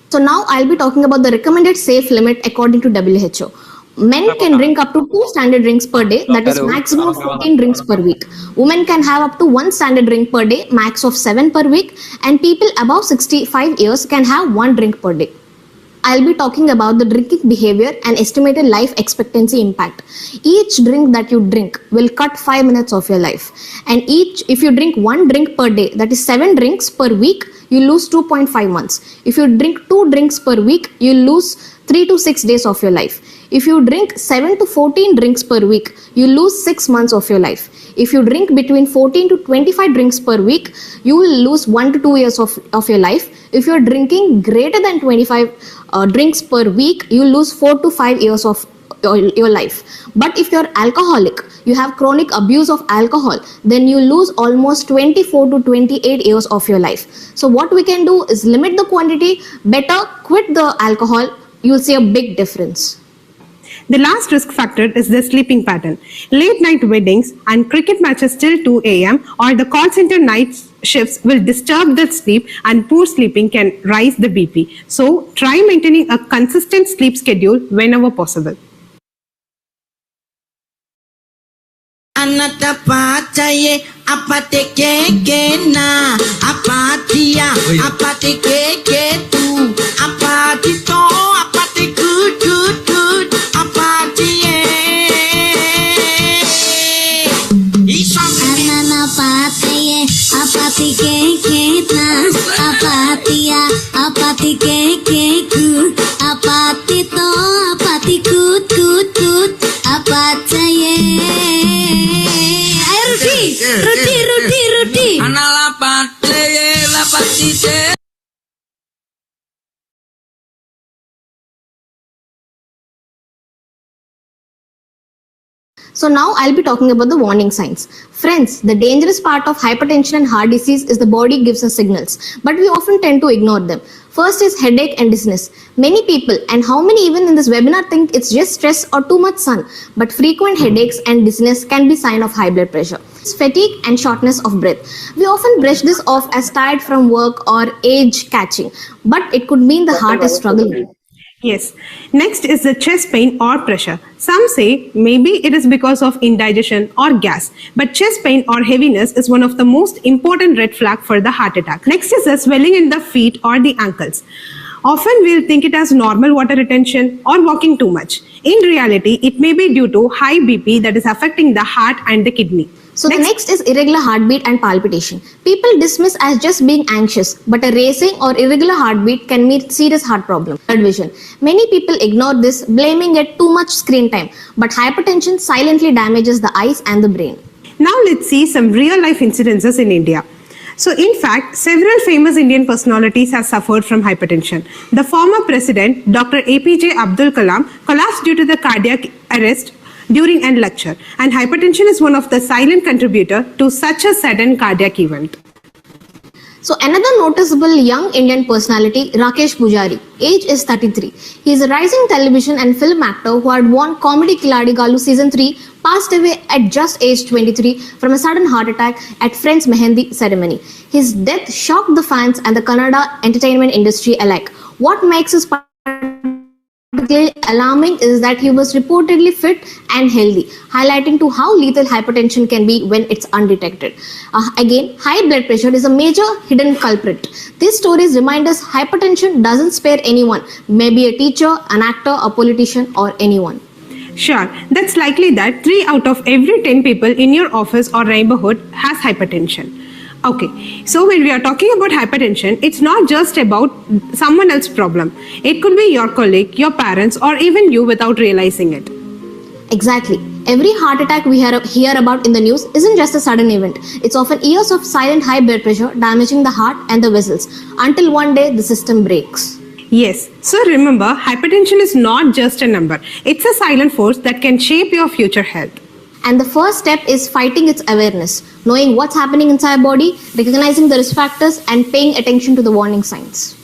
So now I'll be talking about the recommended safe limit according to WHO. Men can drink up to 2 standard drinks per day, that is maximum of 14 drinks per week. Women can have up to 1 standard drink per day, max of 7 per week, and people above 65 years can have 1 drink per day. I'll be talking about the drinking behavior and estimated life expectancy impact. Each drink that you drink will cut 5 minutes of your life. And if you drink one drink per day, that is 7 drinks per week, you lose 2.5 months. If you drink 2 drinks per week, you lose 3 to 6 days of your life. If you drink 7 to 14 drinks per week, you lose 6 months of your life. If you drink between 14 to 25 drinks per week, you will lose 1 to 2 years of your life. If you're drinking greater than 25 drinks per week, you lose 4 to 5 years of your life. But if you're alcoholic, you have chronic abuse of alcohol, then you lose almost 24 to 28 years of your life. So what we can do is limit the quantity, better quit the alcohol, you'll see a big difference. The last risk factor is the sleeping pattern. Late night weddings and cricket matches till 2 a.m. or the call center night shifts will disturb the sleep, and poor sleeping can rise the BP. So try maintaining a consistent sleep schedule whenever possible. Anatapachaye apate keke na apatia apate keke tu apatito apate good apatie Ananapachaye apate keke na apatia apate keke ku apatito apate good apachaye. Ruti. So now I'll be talking about the warning signs. Friends, the dangerous part of hypertension and heart disease is the body gives us signals, but we often tend to ignore them. First is headache and dizziness. Many people, and how many even in this webinar, think it's just stress or too much sun, but frequent headaches and dizziness can be sign of high blood pressure. Fatigue and shortness of breath. We often brush this off as tired from work or age catching, but it could mean the heart is struggling. Yes. Next is the chest pain or pressure. Some say maybe it is because of indigestion or gas, but chest pain or heaviness is one of the most important red flag for the heart attack. Next is the swelling in the feet or the ankles. Often we'll think it as normal water retention or walking too much. In reality, it may be due to high BP that is affecting the heart and the kidney. So the next is irregular heartbeat and palpitation. People dismiss as just being anxious, but a racing or irregular heartbeat can mean serious heart problem. Blurred vision. Many people ignore this, blaming it too much screen time, but hypertension silently damages the eyes and the brain. Now let's see some real life incidences in India. So in fact, several famous Indian personalities have suffered from hypertension. The former president, Dr. APJ Abdul Kalam, collapsed due to the cardiac arrest during a lecture, and hypertension is one of the silent contributor to such a sudden cardiac event. So another noticeable young Indian personality, Rakesh Pujari. Age is 33. He is a rising television and film actor who had won Comedy Khiladi Galu Season 3, passed away at just age 23 from a sudden heart attack at friend's Mehendi ceremony. His death shocked the fans and the Kannada entertainment industry alike. What makes his particularly alarming is that he was reportedly fit and healthy, highlighting to how lethal hypertension can be when it's undetected. Again, high blood pressure is a major hidden culprit. These stories remind us hypertension doesn't spare anyone, maybe a teacher, an actor, a politician, or anyone. Sure, that's likely that 3 out of every 10 people in your office or neighborhood has hypertension. Okay, so when we are talking about hypertension, it's not just about someone else's problem. It could be your colleague, your parents, or even you without realizing it. Exactly. Every heart attack we hear about in the news isn't just a sudden event. It's often years of silent high blood pressure damaging the heart and the vessels until one day the system breaks. Yes, so remember, hypertension is not just a number. It's a silent force that can shape your future health. And the first step is fighting its awareness, knowing what's happening inside your body, recognizing the risk factors, and paying attention to the warning signs.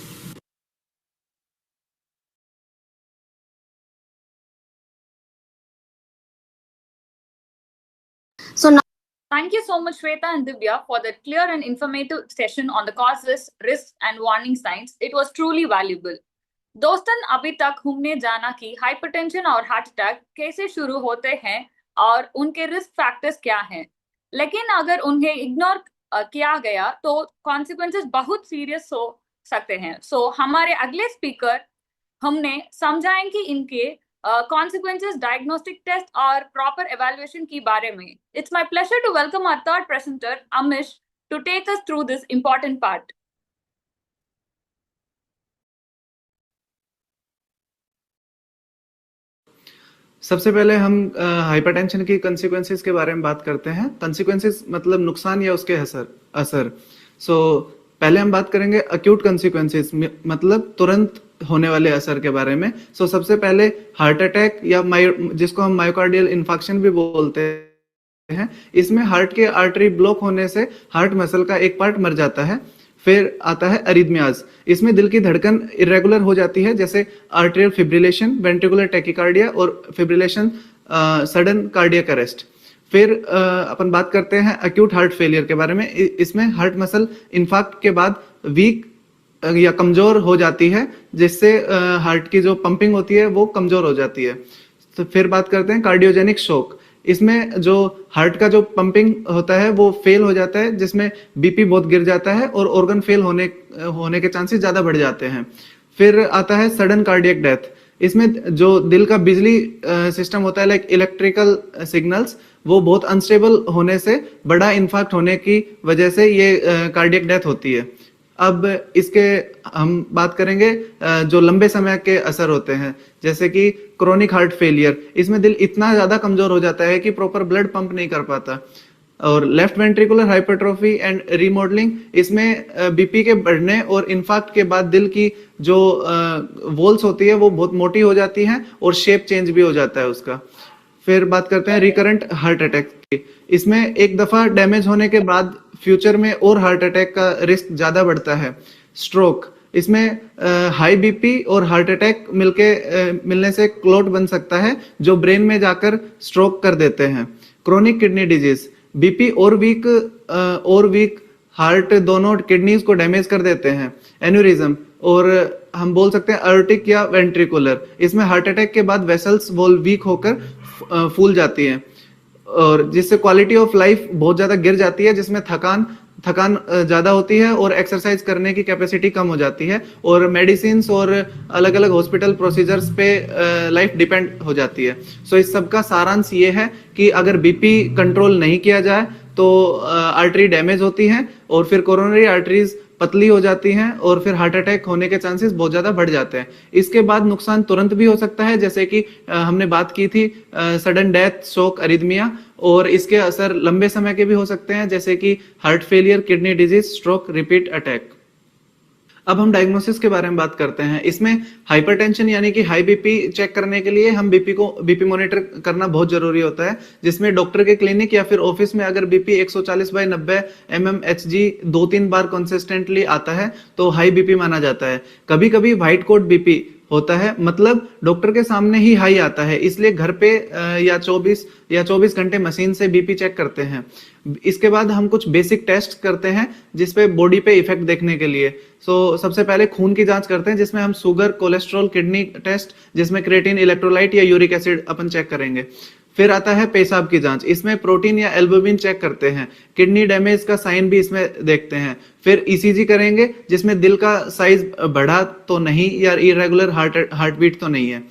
So now, thank you so much, Shweta and Divya, for the clear and informative session on the causes, risks, and warning signs. It was truly valuable. दोस्तन, अभी तक हमने जाना कि hypertension और heart attack कैसे शुरू होते हैं और उनके रिस्क फैक्टर्स क्या हैं। लेकिन अगर उन्हें इग्नोर किया गया तो कॉन्सिक्वेंसेस बहुत सीरियस हो सकते हैं। सो हमारे अगले स्पीकर हमने समझा है कि इनके consequences, diagnostic test और proper evaluation की बारे में. It's my pleasure to welcome our third presenter, Amish, to take us through this important part. सबसे पहले हम हाइपरटेंशन की कंसिक्वेंसेस के बारे में बात करते हैं। कंसिक्वेंसेस मतलब नुकसान या उसके असर। पहले हम बात करेंगे अक्यूट कंसिक्वेंसेस मतलब तुरंत होने वाले असर के बारे में। सबसे पहले हार्ट अटैक या जिसको हम मायोकार्डियल इन्फार्क्शन भी बोलते हैं, इसमें हार्ट के आर्टरी ब्लॉक होने से हार्ट मसल का एक पार्ट मर जाता है। फिर आता है अरिथमियाज, इसमें दिल की धड़कन इरेगुलर हो जाती है, जैसे आर्टेरियल फिब्रिलेशन, वेंट्रिकुलर टैकिकार्डिया और फिब्रिलेशन, सडन कार्डियक अरेस्ट। फिर अपन बात करते हैं अक्यूट हार्ट फेलियर के बारे में। इसमें हार्ट मसल इन्फार्क्ट के बाद वीक या कमजोर हो जाती है, जिससे हार्ट की जो पंपिंग होती है वो कमजोर हो जाती है। तो फिर बात करते हैं कार्डियोजेनिक शॉक। इसमें जो हार्ट का जो पंपिंग होता है वो फेल हो जाता है, जिसमें बीपी बहुत गिर जाता है और ऑर्गन फेल होने के चांसेस ज्यादा बढ़ जाते हैं। फिर आता है सडन कार्डियक डेथ। इसमें जो दिल का बिजली सिस्टम होता है, लाइक इलेक्ट्रिकल सिग्नल्स, वो बहुत अनस्टेबल होने से बड़ा इन्फार्क्ट होने की वजह से ये कार्डियक डेथ होती है। अब इसके हम बात करेंगे जो लंबे समय के असर होते हैं, जैसे कि क्रोनिक हार्ट फेलियर। इसमें दिल इतना ज्यादा कमजोर हो जाता है कि प्रॉपर ब्लड पंप नहीं कर पाता। और left ventricular hypertrophy and remodelling, इसमें बीपी के बढ़ने और इन्फार्क्ट के बाद दिल की जो वॉल्स होती है वो बहुत मोटी हो जाती हैं और शेप चेंज भी हो जाता है उसका। फिर बात करते हैं रिकरेंट हार्ट अटैक की। इसमें एक दफा डैमेज होने के बाद फ्यूचर में और हार्ट अटैक का रिस्क ज्यादा बढ़ता है। स्ट्रोक, इसमें हाई बीपी और हार्ट अटैक मिलने से क्लॉट बन सकता है, जो ब्रेन में जाकर स्ट्रोक कर देते हैं। क्रोनिक किडनी डिजीज, बीपी और वीक हार्ट दोनों किडनीज को डैमेज कर देते हैं। एन्यूरिज्म, और हम बोल सकते हैं अर्टिक या वेंट्रिकुलर, इसमें हार्ट अटैक के बाद वेसल्स वॉल वीक होकर फूल जाती है और जिससे क्वालिटी ऑफ लाइफ बहुत ज्यादा गिर जाती है, जिसमें थकान ज्यादा होती है और एक्सरसाइज करने की कैपेसिटी कम हो जाती है और मेडिसिन और अलग अलग हॉस्पिटल प्रोसीजर्स पे लाइफ डिपेंड हो जाती है। इस सब का सारांश ये है कि अगर बीपी कंट्रोल नहीं किया जाए तो आर्टरी डैमेज होती है और फिर कोरोनरी आर्टरीज पतली हो जाती हैं और फिर हार्ट अटैक होने के चांसेस बहुत ज्यादा बढ़ जाते हैं। इसके बाद नुकसान तुरंत भी हो सकता है, जैसे कि हमने बात की थी सडन डेथ, शॉक, अरिथमिया, और इसके असर लंबे समय के भी हो सकते हैं, जैसे कि heart failure, kidney disease, stroke, repeat attack. अब हम डायग्नोसिस के बारे में बात करते हैं। इसमें हाइपरटेंशन यानी कि हाई बीपी चेक करने के लिए हम बीपी मॉनिटर करना बहुत जरूरी होता है, जिसमें डॉक्टर के क्लिनिक या फिर ऑफिस में अगर बीपी 140/90 mmHg 2-3 बार कंसिस्टेंटली आता है तो हाई बीपी माना जाता है। कभी कभी व्हाइट कोट बीपी होता है, मतलब डॉक्टर के सामने ही हाई आता है, इसलिए घर पे या 24 घंटे मशीन से बीपी चेक करते हैं। इसके बाद हम कुछ बेसिक टेस्ट करते हैं जिसपे बॉडी पे इफेक्ट देखने के लिए। सबसे पहले खून की जांच करते हैं, जिसमें हम शुगर, कोलेस्ट्रॉल, किडनी टेस्ट, जिसमें क्रेटिन, इलेक्ट्रोलाइट या यूरिक एसिड अपन चेक करेंगे। फिर आता है पेशाब की जांच, इसमें प्रोटीन या एल्बुमिन चेक करते हैं। किडनी डैमेज का साइन भी इसमें देखते हैं। फिर ईसीजी करेंगे, जिसमें दिल का साइज बढ़ा तो नहीं या इरेगुलर हार्ट बीट तो नहीं है।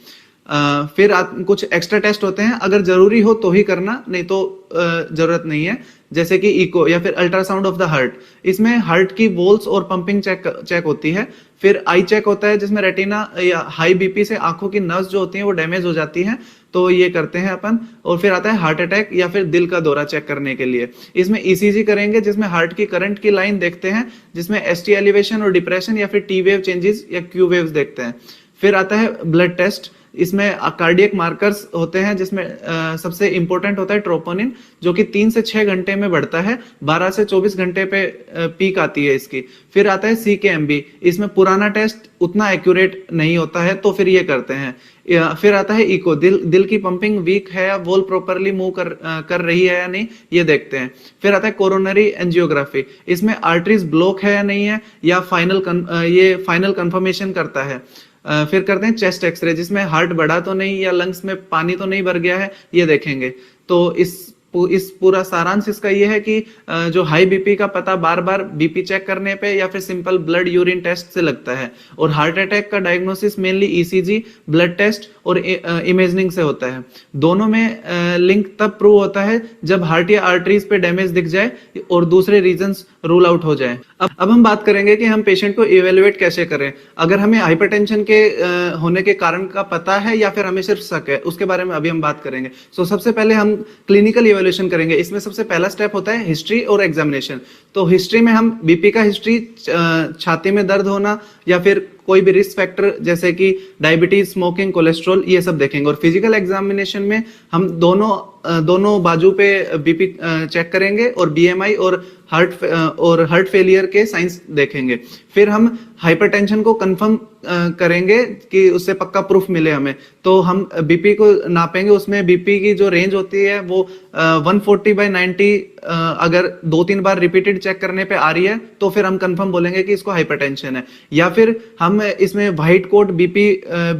फिर कुछ एक्स्ट्रा टेस्ट होते हैं, अगर जरूरी हो तो ही करना, नहीं तो जरूरत नहीं है, जैसे कि इको या फिर अल्ट्रासाउंड ऑफ द हार्ट। इसमें हार्ट की वॉल्स और पंपिंग चेक होती है। फिर आई चेक होता है, जिसमें रेटिना या हाई बीपी से आंखों की नर्व्स जो होती हैं वो डैमेज हो जाती हैं, तो ये करते हैं अपन। और फिर आता है हार्ट अटैक या फिर दिल का दौरा चेक करने के लिए। इसमें ईसीजी करेंगे, जिसमें हार्ट की करंट की लाइन देखते हैं, जिसमें एसटी एलिवेशन और डिप्रेशन या फिर टी वेव चेंजेस या क्यू वेव्स देखते हैं। फिर आता है ब्लड टेस्ट, इसमें कार्डियक मार्कर्स होते हैं, जिसमें सबसे इंपॉर्टेंट होता है ट्रोपोनिन, जो कि 3 से 6 घंटे में बढ़ता है, 12 से 24 घंटे पे पीक आती है इसकी। फिर आता है CKMB, इसमें पुराना टेस्ट उतना एक्यूरेट नहीं होता है, तो फिर ये करते हैं। फिर आता है इको, दिल की पंपिंग वीक है या वॉल प्रॉपरली मूव कर रही है या नहीं, ये देखते हैं। फिर आता है कोरोनरी एंजियोग्राफी, इसमें आर्टरीज ब्लॉक है या नहीं है, या फाइनल कंफर्मेशन करता है। फिर करते हैं चेस्ट एक्सरे, जिसमें हार्ट बढ़ा तो नहीं या लंग्स में पानी तो नहीं भर गया है, ये देखेंगे। तो इस पूरा सारांश इसका ये है कि जो हाई बीपी का पता बार बार बीपी चेक करने पे या फिर सिंपल ब्लड यूरिन टेस्ट से लगता है, और हार्ट अटैक का diagnosis mainly ECG, blood test और इमेजिंग से होता है। दोनों में लिंक तब प्रूव होता है जब हार्ट या आर्टरीज पे डैमेज दिख जाए और दूसरे रीजंस रूल आउट हो जाए। अब हम बात करेंगे कि हम पेशेंट को इवेलुएट कैसे करें। अगर हमें हाइपरटेंशन के होने के कारण का पता है या फिर हमें सिर्फ शक है, उसके बारे में अभी हम बात करेंगे। सबसे पहले हम क्लिनिकल इवेल्यूएशन करेंगे। इसमें सबसे पहला स्टेप होता है हिस्ट्री और एग्जामिनेशन। तो हिस्ट्री में हम बीपी का हिस्ट्री, छाती में दर्द होना या फिर कोई भी रिस्क फैक्टर जैसे कि डायबिटीज, स्मोकिंग, कोलेस्ट्रॉल, ये सब देखेंगे। और फिजिकल एग्जामिनेशन में हम दोनों बाजू पे बीपी चेक करेंगे और बीएमआई और हार्ट फेलियर के साइंस देखेंगे। फिर हम हाइपरटेंशन को कंफर्म करेंगे कि उससे पक्का प्रूफ मिले हमें, तो हम बीपी को नापेंगे। उसमें बीपी की जो रेंज होती है वो 140/90 अगर 2-3 बार रिपीटेड चेक करने पे आ रही है तो फिर हम कंफर्म बोलेंगे कि इसको हाइपरटेंशन है। या फिर हम इसमें व्हाइट कोट बीपी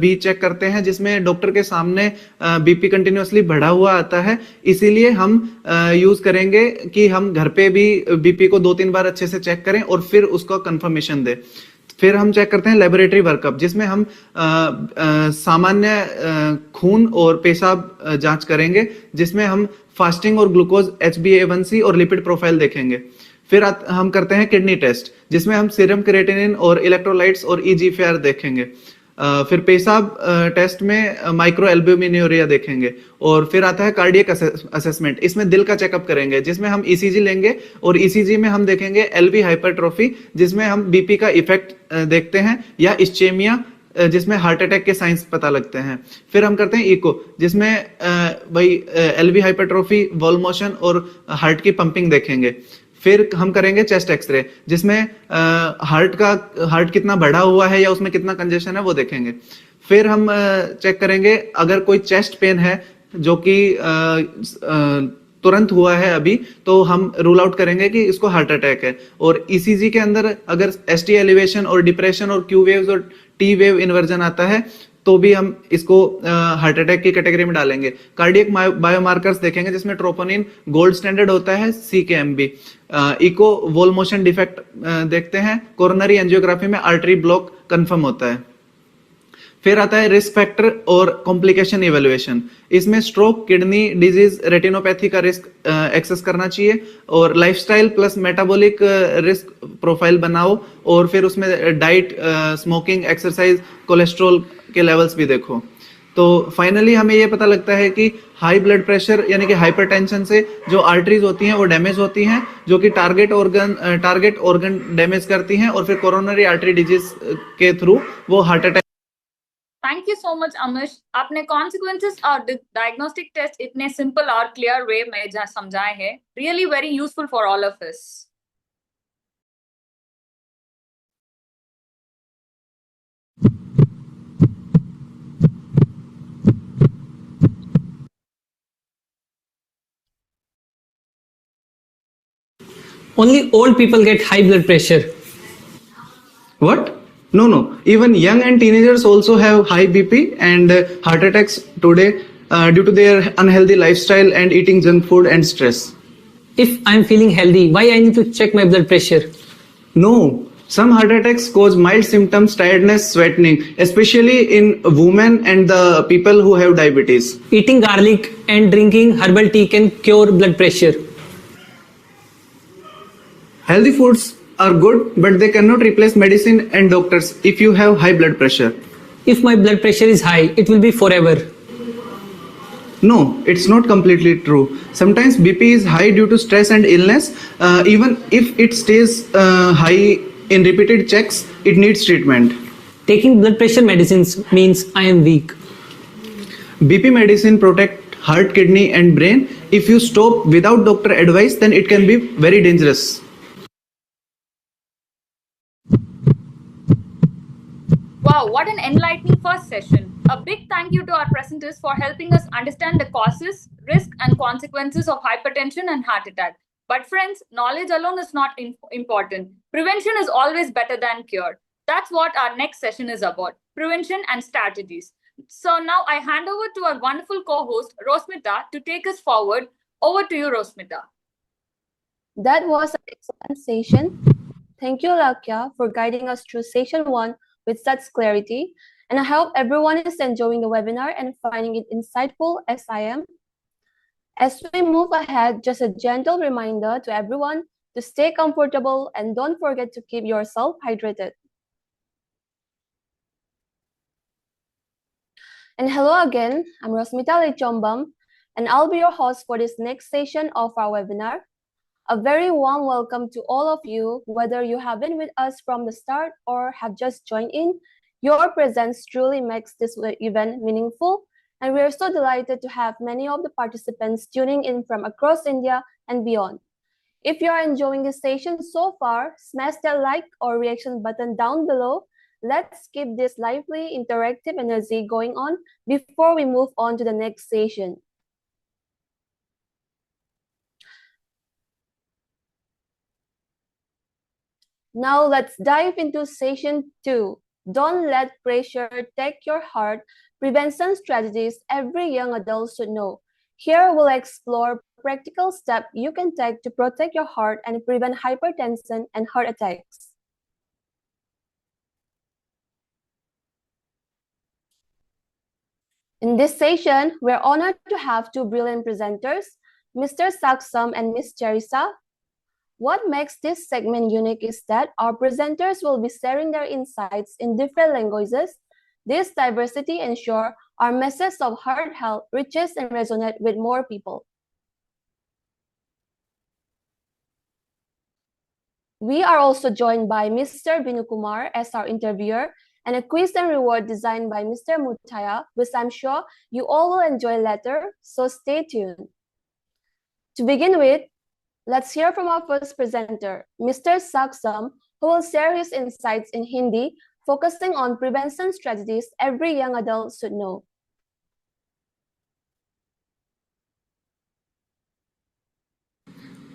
भी चेक करते हैं, जिसमें डॉक्टर के सामने बीपी कंटिन्यूअसली बढ़ा हुआ आता है। इसीलिए हम यूज करेंगे कि हम घर पे भी बीपी को 2-3 बार अच्छे से चेक करें और फिर उसको कंफर्मेशन दे। फिर हम चेक करते हैं लेबोरेटरी वर्कअप, जिसमें हम सामान्य खून और पेशाब जांच करेंगे, जिसमें हम फास्टिंग और ग्लूकोज, HbA1c और लिपिड प्रोफाइल देखेंगे। फिर हम करते हैं किडनी टेस्ट, जिसमें हम सीरम क्रिएटिनिन और इलेक्ट्रोलाइट्स और EGFR देखेंगे। फिर पेशाब टेस्ट में माइक्रो एल्ब्यूमिन्यूरिया देखेंगे। और फिर आता है कार्डियक असेसमेंट। इसमें दिल का चेकअप करेंगे, जिसमें हम ECG लेंगे और ECG में हम देखेंगे LV हाइपरट्रोफी, जिसमें हम बीपी का इफेक्ट देखते हैं, या इस्चेमिया, जिसमें हार्ट अटैक के साइंस पता लगते हैं। फिर हम करते हैं इको, जिसमें वही LV हाइपरट्रोफी, वॉल मोशन और हार्ट की पंपिंग देखेंगे। फिर हम करेंगे चेस्ट एक्सरे, जिसमें हार्ट कितना बढ़ा हुआ है या उसमें कितना कंजेशन है वो देखेंगे। फिर हम चेक करेंगे अगर कोई चेस्ट पेन है जो कि तुरंत हुआ है अभी, तो हम रूल आउट करेंगे कि इसको हार्ट अटैक है। और ECG के अंदर अगर ST एलिवेशन और डिप्रेशन और Q वेव्स और T वेव इन्वर्जन आता है तो भी हम इसको हार्ट अटैक की कैटेगरी में डालेंगे। कार्डियक बायोमार्कर्स देखेंगे, जिसमें ट्रोपोनिन गोल्ड स्टैंडर्ड होता है, CKMB। Echo wall motion defect देखते हैं। कोरोनरी एंजियोग्राफी में आर्टरी ब्लॉक कंफर्म होता है। फिर आता है रिस्क फैक्टर और कॉम्प्लिकेशन इवेल्युएशन। इसमें स्ट्रोक, किडनी डिजीज, रेटिनोपैथी का रिस्क एक्सेस करना चाहिए, और lifestyle plus metabolic risk profile बनाओ, और फिर उसमें डाइट, स्मोकिंग, एक्सरसाइज, कोलेस्ट्रॉल के लेवल्स भी देखो। तो फाइनली हमें ये पता लगता है कि हाई ब्लड प्रेशर यानी कि हाइपरटेंशन से जो आर्टरीज होती हैं वो डैमेज होती हैं, जो कि टारगेट ऑर्गन डैमेज करती हैं, और फिर कोरोनरी आर्टरी डिजीज के थ्रू वो heart attack. Thank you so much Amish. आपने कॉन्सिक्वेंसेस और डायग्नोस्टिक टेस्ट इतने सिंपल और क्लियर वे में समझाए हैं। Really very useful for all of us. Only old people get high blood pressure. What? No. Even young and teenagers also have high BP and heart attacks today due to their unhealthy lifestyle and eating junk food and stress. If I'm feeling healthy, why I need to check my blood pressure? No. Some heart attacks cause mild symptoms, tiredness, sweating, especially in women and the people who have diabetes. Eating garlic and drinking herbal tea can cure blood pressure. Healthy foods are good, but they cannot replace medicine and doctors if you have high blood pressure. If my blood pressure is high, it will be forever. No, it's not completely true. Sometimes BP is high due to stress and illness. Even if it stays high in repeated checks, it needs treatment. Taking blood pressure medicines means I am weak. BP medicine protect heart, kidney and brain. If you stop without doctor advice, then it can be very dangerous. Wow, what an enlightening first session. A big thank you to our presenters for helping us understand the causes, risks, and consequences of hypertension and heart attack. But friends, knowledge alone is not important. Prevention is always better than cure. That's what our next session is about, prevention and strategies. So now I hand over to our wonderful co-host, Rosmita, to take us forward Over to you, Rosmita. That was an excellent session. Thank you, Lakya, for guiding us through session 1 with such clarity. And I hope everyone is enjoying the webinar and finding it insightful as I am. As we move ahead, just a gentle reminder to everyone to stay comfortable and don't forget to keep yourself hydrated. And hello again, I'm Rosmita Lechombam, and I'll be your host for this next session of our webinar. A very warm welcome to all of you, whether you have been with us from the start or have just joined in. Your presence truly makes this event meaningful, and we are so delighted to have many of the participants tuning in from across India and beyond. If you are enjoying this session so far, smash that like or reaction button down below. Let's keep this lively, interactive energy going on before we move on to the next session. Now let's dive into session 2. Don't let pressure take your heart. Prevention strategies every young adult should know. Here we'll explore practical steps you can take to protect your heart and prevent hypertension and heart attacks. In this session, we're honored to have two brilliant presenters, Mr. Saksam and Ms. Charissa. What makes this segment unique is that our presenters will be sharing their insights in different languages. This diversity ensures our message of heart health reaches and resonates with more people. We are also joined by Mr. Vinukumar as our interviewer and a quiz and reward designed by Mr. Mutaya, which I'm sure you all will enjoy later, so stay tuned. To begin with, let's hear from our first presenter, Mr. Saksam, who will share his insights in Hindi, focusing on prevention strategies every young adult should know.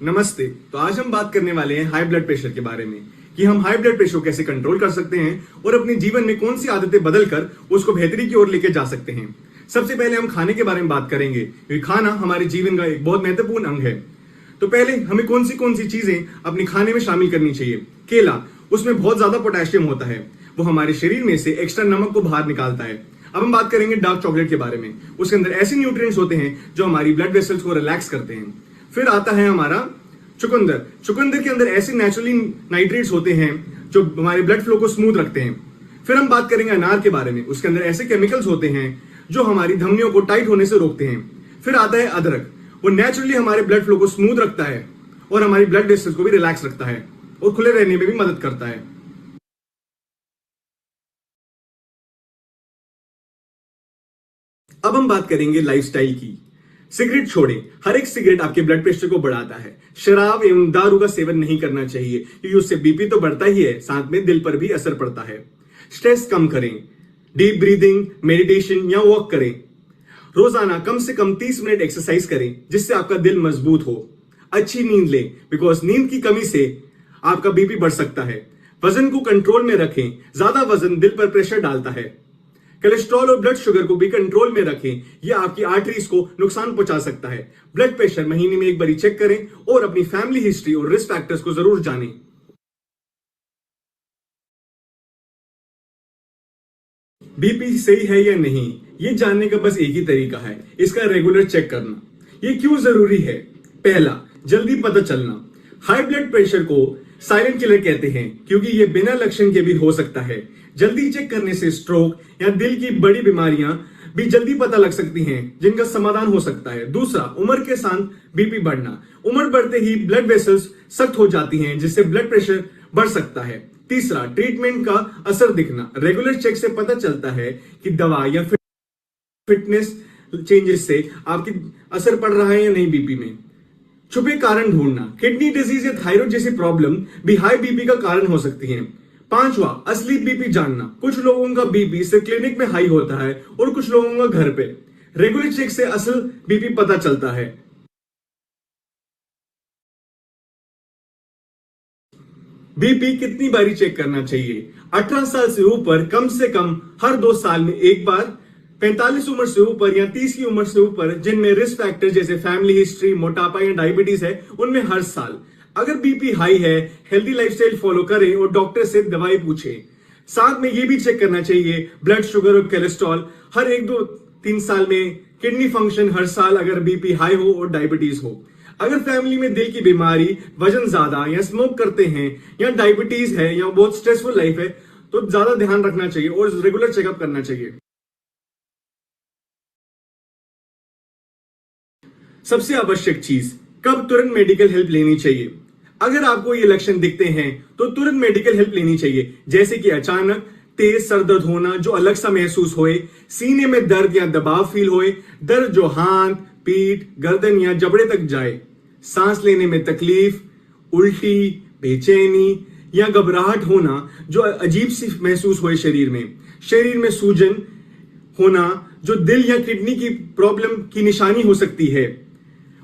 नमस्ते। तो आज हम बात करने वाले हैं high blood pressure के बारे में कि हम हाई ब्लड प्रेशर को कैसे कंट्रोल कर सकते हैं और अपने जीवन में कौन सी आदतें बदलकर उसको बेहतरी की ओर लेके जा सकते हैं। सबसे पहले हम खाने के बारे में बात करेंगे क्योंकि खाना हमारे जीवन का एक बहुत महत्वपूर्ण अंग है। तो पहले हमें कौन सी चीजें अपने खाने में शामिल करनी चाहिए। केला, उसमें बहुत ज्यादा पोटेशियम होता है, वो हमारे शरीर में से एक्स्ट्रा नमक को बाहर निकालता है। अब हम बात करेंगे डार्क चॉकलेट के बारे में। उसके अंदर ऐसे न्यूट्रिएंट्स होते हैं जो हमारी ब्लड वेसल्स को रिलैक्स करते हैं। फिर आता है हमारा चुकंदर। चुकंदर के अंदर ऐसे नेचुरली नाइट्रेट्स होते हैं जो हमारे ब्लड फ्लो को स्मूथ रखते हैं। फिर हम बात करेंगे अनार के बारे में। उसके अंदर ऐसे केमिकल्स होते हैं जो हमारी धमनियों को टाइट होने से रोकते हैं। फिर आता है अदरक, वो नेचुरली हमारे ब्लड फ्लो को स्मूथ रखता है और हमारी ब्लड वेसल्स को भी रिलैक्स रखता है और खुले रहने में भी मदद करता है। अब हम बात करेंगे लाइफस्टाइल की। सिगरेट छोड़ें। हर एक सिगरेट आपके ब्लड प्रेशर को बढ़ाता है। शराब एवं दारू का सेवन नहीं करना चाहिए क्योंकि उससे बीपी तो बढ़ता ही है, साथ में दिल पर भी असर पड़ता है। स्ट्रेस कम करें। डीप ब्रीदिंग, मेडिटेशन या वॉक करें। रोजाना कम से कम 30 मिनट एक्सरसाइज करें जिससे आपका दिल मजबूत हो। अच्छी नींद लें बिकॉज नींद की कमी से आपका बीपी बढ़ सकता है। वजन को कंट्रोल में रखें। ज्यादा वजन दिल पर प्रेशर डालता है। कोलेस्ट्रॉल और ब्लड शुगर को भी कंट्रोल में रखें, यह आपकी आर्टरीज को नुकसान पहुंचा सकता है। ब्लड प्रेशर महीने में एक बार चेक करें और अपनी फैमिली हिस्ट्री और रिस्क फैक्टर्स को जरूर जानें। बीपी सही है या नहीं, ये जानने का बस एक ही तरीका है, इसका रेगुलर चेक करना। ये क्यों जरूरी है? पहला, जल्दी पता चलना। हाई ब्लड प्रेशर को साइलेंट किलर कहते हैं क्योंकि ये बिना लक्षण के भी हो सकता है। जल्दी चेक करने से स्ट्रोक या दिल की बड़ी बीमारियां भी जल्दी पता लग सकती हैं जिनका समाधान हो सकता है। दूसरा, उम्र के साथ बीपी बढ़ना। उम्र बढ़ते ही ब्लड वेसल्स सख्त हो जाती हैं जिससे ब्लड प्रेशर बढ़ सकता है। तीसरा, ट्रीटमेंट का असर दिखना। रेगुलर चेक से पता चलता है कि दवा या फिटनेस चेंजेस से आपकी असर पड़ रहा है या नहीं बीपी में। छुपे कारण ढूंढना। किडनी डिजीज या थायराइड जैसी प्रॉब्लम भी हाई बीपी का कारण हो सकती है। पांचवा, असली बीपी जानना। कुछ लोगों का बीपी सिर्फ क्लिनिक में हाई होता है और कुछ लोगों का घर पे। रेगुलर चेक से असल बीपी पता चलता है। बीपी कितनी बारी चेक करना चाहिए? 18 साल से ऊपर कम से कम हर 2 साल में एक बार, 45 उम्र से ऊपर या 30 की उम्र से ऊपर जिनमें रिस्क फैक्टर जैसे फैमिली हिस्ट्री, मोटापा या डायबिटीज है, उनमें हर साल। अगर बीपी हाई है, हेल्दी लाइफस्टाइल फॉलो करें और डॉक्टर से दवाई पूछें। साथ में ये भी चेक करना चाहिए ब्लड शुगर और कोलेस्ट्रॉल हर 1-2-3 साल में, किडनी फंक्शन हर साल अगर बीपी हाई हो और डायबिटीज हो। अगर फैमिली में दिल की बीमारी, वजन ज्यादा या स्मोक करते हैं या डायबिटीज है या बहुत स्ट्रेसफुल लाइफ है, तो ज्यादा ध्यान रखना चाहिए और रेगुलर चेकअप करना चाहिए। सबसे आवश्यक चीज, कब तुरंत मेडिकल हेल्प लेनी चाहिए। अगर आपको ये लक्षण दिखते हैं तो तुरंत मेडिकल हेल्प लेनी चाहिए, जैसे कि अचानक तेज सर दर्द होना जो अलग सा महसूस होए, सीने में दर्द या दबाव फील होए, दर्द जो हाथ, पीठ, गर्दन या जबड़े तक जाए, सांस लेने में तकलीफ, उल्टी, बेचैनी या घबराहट होना जो अजीब सी महसूस होए शरीर में सूजन होना जो दिल या किडनी की प्रॉब्लम की निशानी हो सकती है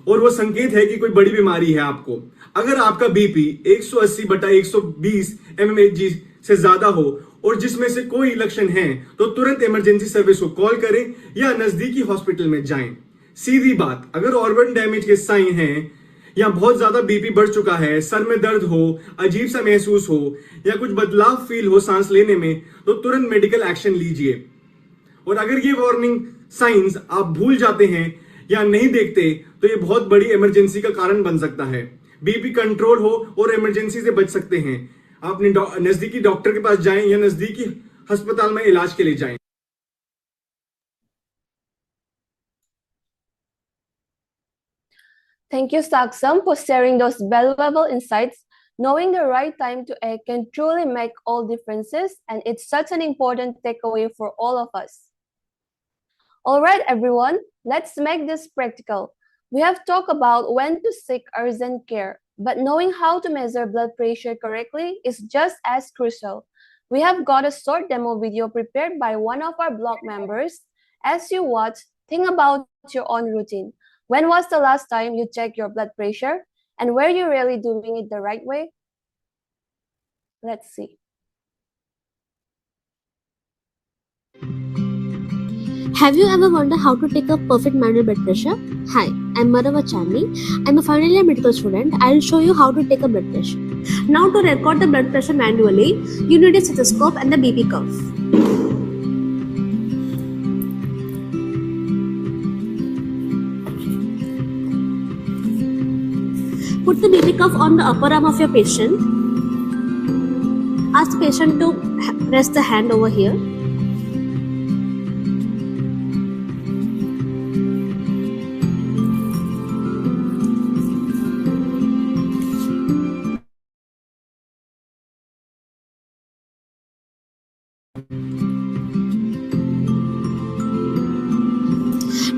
और वो संकेत है कि कोई बड़ी बीमारी है आपको। अगर आपका बीपी 180/120 mmHg से ज्यादा हो और जिसमें से कोई लक्षण है तो तुरंत इमरजेंसी सर्विस को कॉल करें या नजदीकी हॉस्पिटल में जाएं। सीधी बात, अगर ऑर्गन डैमेज के साइन हैं या बहुत ज्यादा बीपी बढ़ चुका है, सर में दर्द हो, अजीब सा महसूस हो या कुछ बदलाव फील हो सांस लेने में, तो तुरंत मेडिकल एक्शन लीजिए। और अगर ये वार्निंग साइंस आप भूल जाते हैं या नहीं देखते तो ये बहुत बड़ी इमरजेंसी का कारण बन सकता है। बीपी कंट्रोल हो और इमरजेंसी से बच सकते हैं। अपने नजदीकी डॉक्टर के पास जाएं या नजदीकी अस्पताल में इलाज के लिए जाएं। Thank you, Saksam, for sharing those valuable insights. Knowing the right time to act can truly make all differences, and it's such an important takeaway for all of us. All right, everyone, let's make this practical. We have talked about when to seek urgent care, but knowing how to measure blood pressure correctly is just as crucial. We have got a short demo video prepared by one of our blog members. As you watch, think about your own routine. When was the last time you checked your blood pressure? And were you really doing it the right way? Let's see. Have you ever wondered how to take a perfect manual blood pressure? Hi, I'm Madhava Chandni. I'm a final year medical student. I'll show you how to take a blood pressure. Now to record the blood pressure manually, you need a stethoscope and the BP curve. Put the BP cuff on the upper arm of your patient. Ask the patient to rest the hand over here.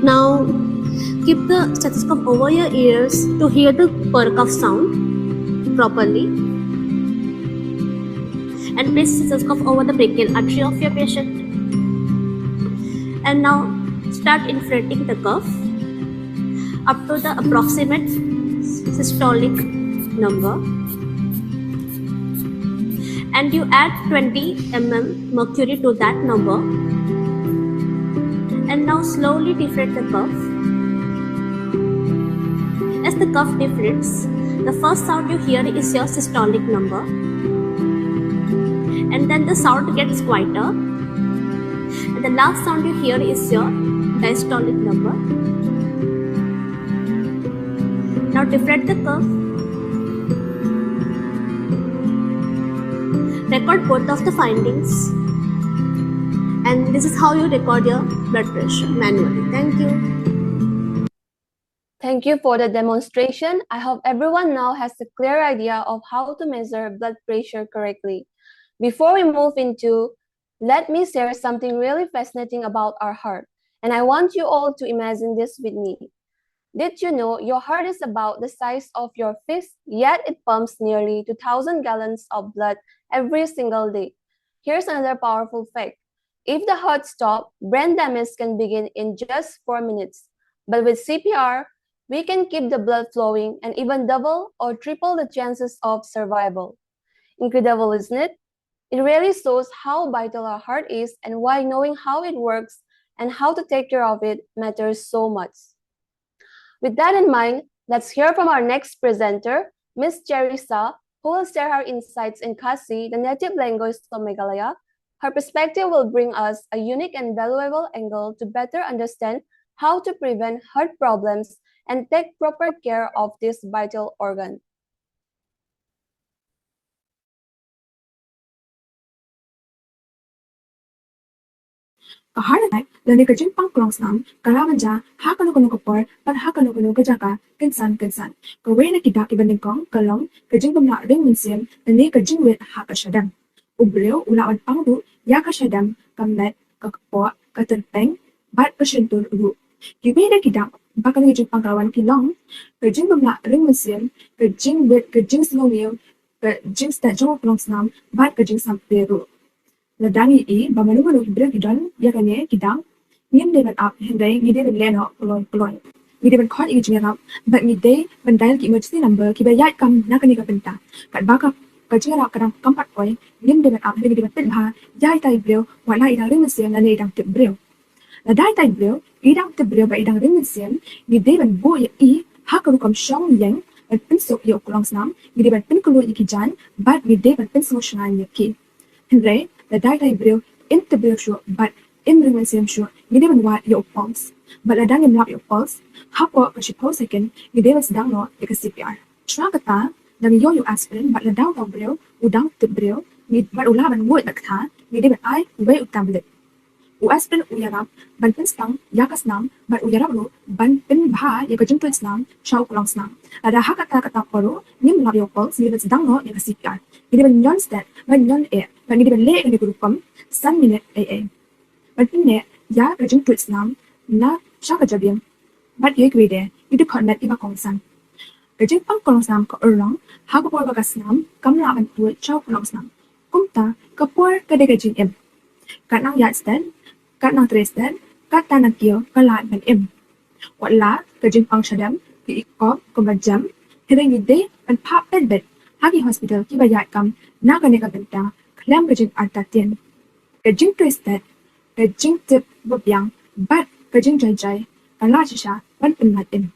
Now keep the stethoscope over your ears to hear the per cuff sound properly, and place the stethoscope over the brachial artery of your patient. And now start inflating the cuff up to the approximate systolic number, and you add 20 mm mercury to that number. And now slowly deflate the cuff. As the cuff deflates, the first sound you hear is your systolic number, and then the sound gets quieter, and the last sound you hear is your diastolic number. Now deflate the cuff. Record both of the findings. And this is how you record your blood pressure manually. Thank you. Thank you for the demonstration. I hope everyone now has a clear idea of how to measure blood pressure correctly. Before we move into, let me share something really fascinating about our heart. And I want you all to imagine this with me. Did you know your heart is about the size of your fist, yet it pumps nearly 2,000 gallons of blood every single day? Here's another powerful fact. If the heart stops, brain damage can begin in just 4 minutes. But with CPR, we can keep the blood flowing and even double or triple the chances of survival. Incredible, isn't it? It really shows how vital our heart is and why knowing how it works and how to take care of it matters so much. With that in mind, let's hear from our next presenter, Ms. Cherisa, who will share her insights in Khasi, the native language of Meghalaya. Her perspective will bring us a unique and valuable angle to better understand how to prevent heart problems and take proper care of this vital organ. A heart attack lani ka jing pang klong snam kalaban ja ha kanu kanu kapor pat ha kanu ka jaka kinsan ka we na kita ki banding kong kalong ka jing bamla ring minsiam lani ka jing wet ha ka shadam ubreo ulawan pang du ya ka shadam kamet ka kapor ka terpeng bat ka shintur ru ki we na kita bakal ka jing pang kalawan ki long ka jing bamla ring minsiam ka jing wet ka jing slowio ka jing sta jong klong snam bat ka jing sam peru Ladang i bamalu hibra gidan yakane kidang ngim de ban up hindai ngide ban leno poloi ngide ban khot igi jinga but ngide ban dial ki emergency number ki ba yat kam nakani ka penta kat baka ka jinga kadang kampat koi ngim de ban up ngide ban pin bha yai tai breu wala idang ring siam na ne idang tip breu ladai tai breu idang tip breu ba idang ring siam ngide ban bo ya i hakaru kam shong yang ban pin sok yo kulong snam ngide ban pin kulu iki jan but ngide ban pin so shnan yaki hindai the data breu inte breu sure but in ring same sure ngide ban wat your pulse but la dang lap your pulse hapo ka shi pulse second ngide ban sedang no ka CPR shwa kata dang yo aspirin but la dang breu udang te breu ngid but ula ban wo tak tha ngide ban ai we tablet u aspirin u yarap ban pin stang yakas nam but u yarap lo ban pin bha ya ka jing twin nam shaw kulong snam ada hakata poro nim lap your pulse ngide ban sedang no ka CPR ngide ban non stat ban non air Bagi di balik ni grupam 3 minit AA. Bagi ni ya kajeng tweet nam na syaka jabim. Bat ye kwede itu kondat iba kongsan. Kajeng pang kongsan ko erlang ha ko por bagas nam kam la ban tweet chaw kongsan. Kumta kapor kade kajeng em. Kat nang yat stand, kat nang tres stand, kat tanang kio kalat ban em. Wala kajeng pang syadam ki ikop kumajam. Hirang ide ban pap bed. Hagi hospital ki bayat kam na kane ka benta. Klam kajing artatian. Kajing twisted, kajing tip bubyang, but kajing jai kalajisha ban pinmatin.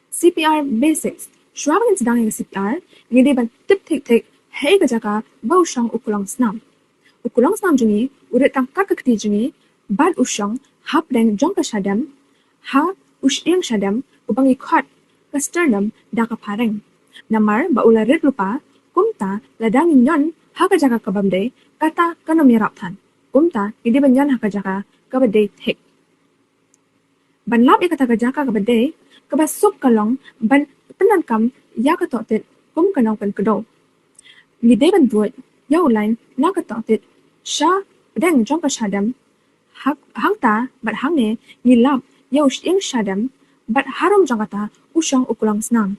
CPR basics. Shwabang sedang yang CPR, ngide ban tip tik hey kajaka bau shang ukulong snam. Ukulong snam jungi, urat tang kakakti jungi, bad ushang, hap deng jong ka shadam, ha usyang shadam, upang ikot ka sternum da ka pareng. Namar baula red lupa kumta ladang nyon haka jaka kabamde kata kanom yarapthan kumta hindi banyan haka jaka kabade thik ban lap ikata ka jaka kabade kabasup kalong ban penan kam ya ka totit kum kanong kan kedo ngide ban buat ya ulain na ka totit sha deng jong ka shadam hangta bat hangne ngilap ya usyeng shadam bat harum jangata usyang ukulang snam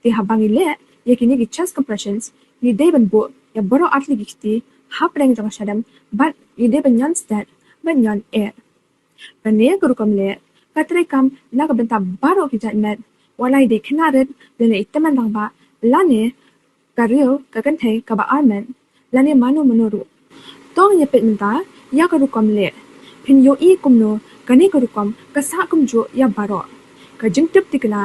Ti habang ile yakini gi chest compressions ni deban bo ya boro atli gikti hap reng jong shadam but ni deban yan stat ban yan air bane guru kam le katre kam la ka benta baro ki jatmet walai de khnaret lene itaman dang ba lane karyo ka kan thai ka ba armen lane manu manoru tong ye pet menta ya guru kam le phin yo I kumno kani guru kam ka sa kum jo ya baro ka jing tip tikna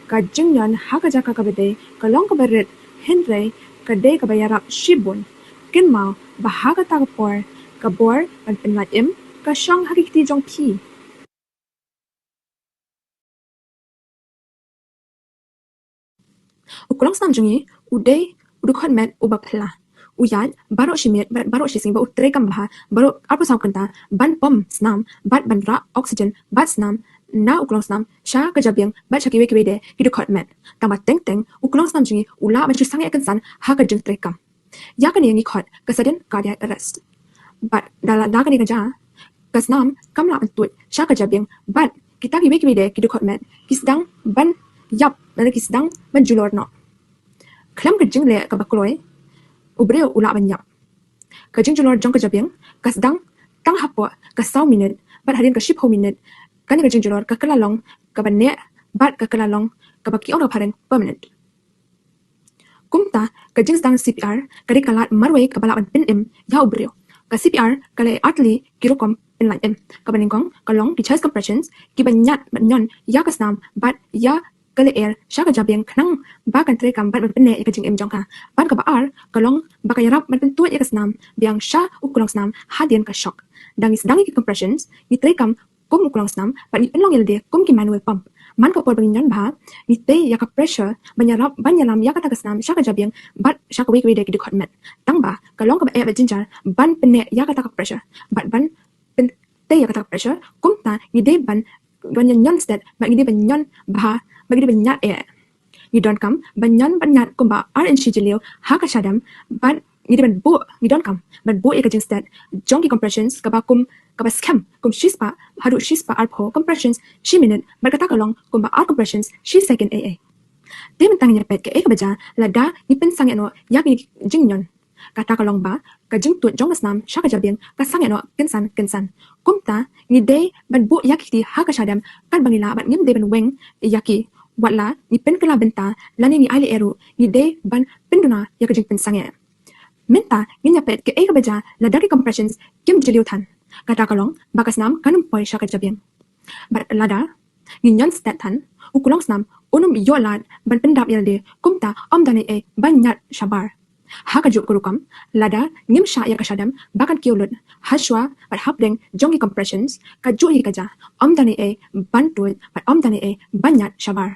Kajing yon haka jaka kabade kalong kabarit henry kade kabayarap shibun kinmao bahaga tagapor kabor ban pinmat im kasyang hakikti jong pi ukulong snam jungi uday udukon met ubapla uyat baro shimit baro shising ba utre kambha baro apo saw kanta ban pom snam bat ban ra oxygen bat snam na ukulong snam sha kajabyang bat shakiwe kwede hidukot met tama teng ukulong snam jungi ula ban chisang yakan san ha kajeng trekam yakan yangi khot ka sudden cardiac arrest bat dala dakan ni kaja kasnam kamla antut sha kajabyang bat kita kiwe kwede hidukot met kisdang ban yap na kisdang ban julor no klam kajeng le kabakloi ubreo ula banyak kajeng julor jong kajabyang kasdang tang hapo kasaw minute bat harin ka 10 minute kani kajeng julor ka kalalong ka banne bat ka kalalong ka baki ora paren permanent kumta kajeng stang CPR kari kalat marwe ka balaban pin im ya ubreo Ka CPR kale artli kirokom in line M. Ka baningkong kalong ki chest compressions ki banyat banyon ya kasnam bat ya kale air shaka jabiang knang ba kan tre kam bat benne ya kajing M jongka. Ban ka ba ar kalong ba ka yarap bat bentuat ya kasnam biang sha ukulong snam hadian ka shock. Dangis dangi ki compressions ni tre kam kum ukulong snam bat ni penlong yelde kum ki manual pump. Man ka por banginyon ba ni te ya ka pressure banyalam ya ka tagasnam shaka jabiang bat shaka wake wede ki dukot met. Tang ba kalong ka ba ba jinjar ban penne ya ka taka pressure bat ban pen te ya ka taka pressure kum ta ni de ban banyanyon stat ba ni de banyon ba bagi de banyat ni don kam banyan banyat kum ba ar in shijilio ha ka shadam ban ni de ban bo ni don kam ban bo e ka jing stat jonki compressions ka ba kum ka ba scam kum shispa haru shispa arpo compressions shi minute bat ka takalong kum ba ar compressions shi second aa de mentang nya pet ke e ka baja la da ni pen sang no ya ki jing nyon kata kalong ba ka jing tu jong asnam shaka jabiang ka sang no kensan kumta ni de ban bu yaki ti ha ka shadam kan bangila ban ngim de ban weng yaki wala ni pen kala benta lani ni ali eru ni de ban penduna ya ka jing pen sang minta ni nya pet ke e ka baja la da ki compressions kim jiliu tan kata kalong ba ka snam kanum poi shaka jabiang bat lada ni nyan stat tan ukulong snam unum yolat ban pendap yalde kumta dani e banyat shabar haka juk kurukam lada ngim sha ya kashadam bakan kiulut hashwa bat hapdeng jongi compressions ka ju hi kaja dani e bantuit bat dani e banyat shabar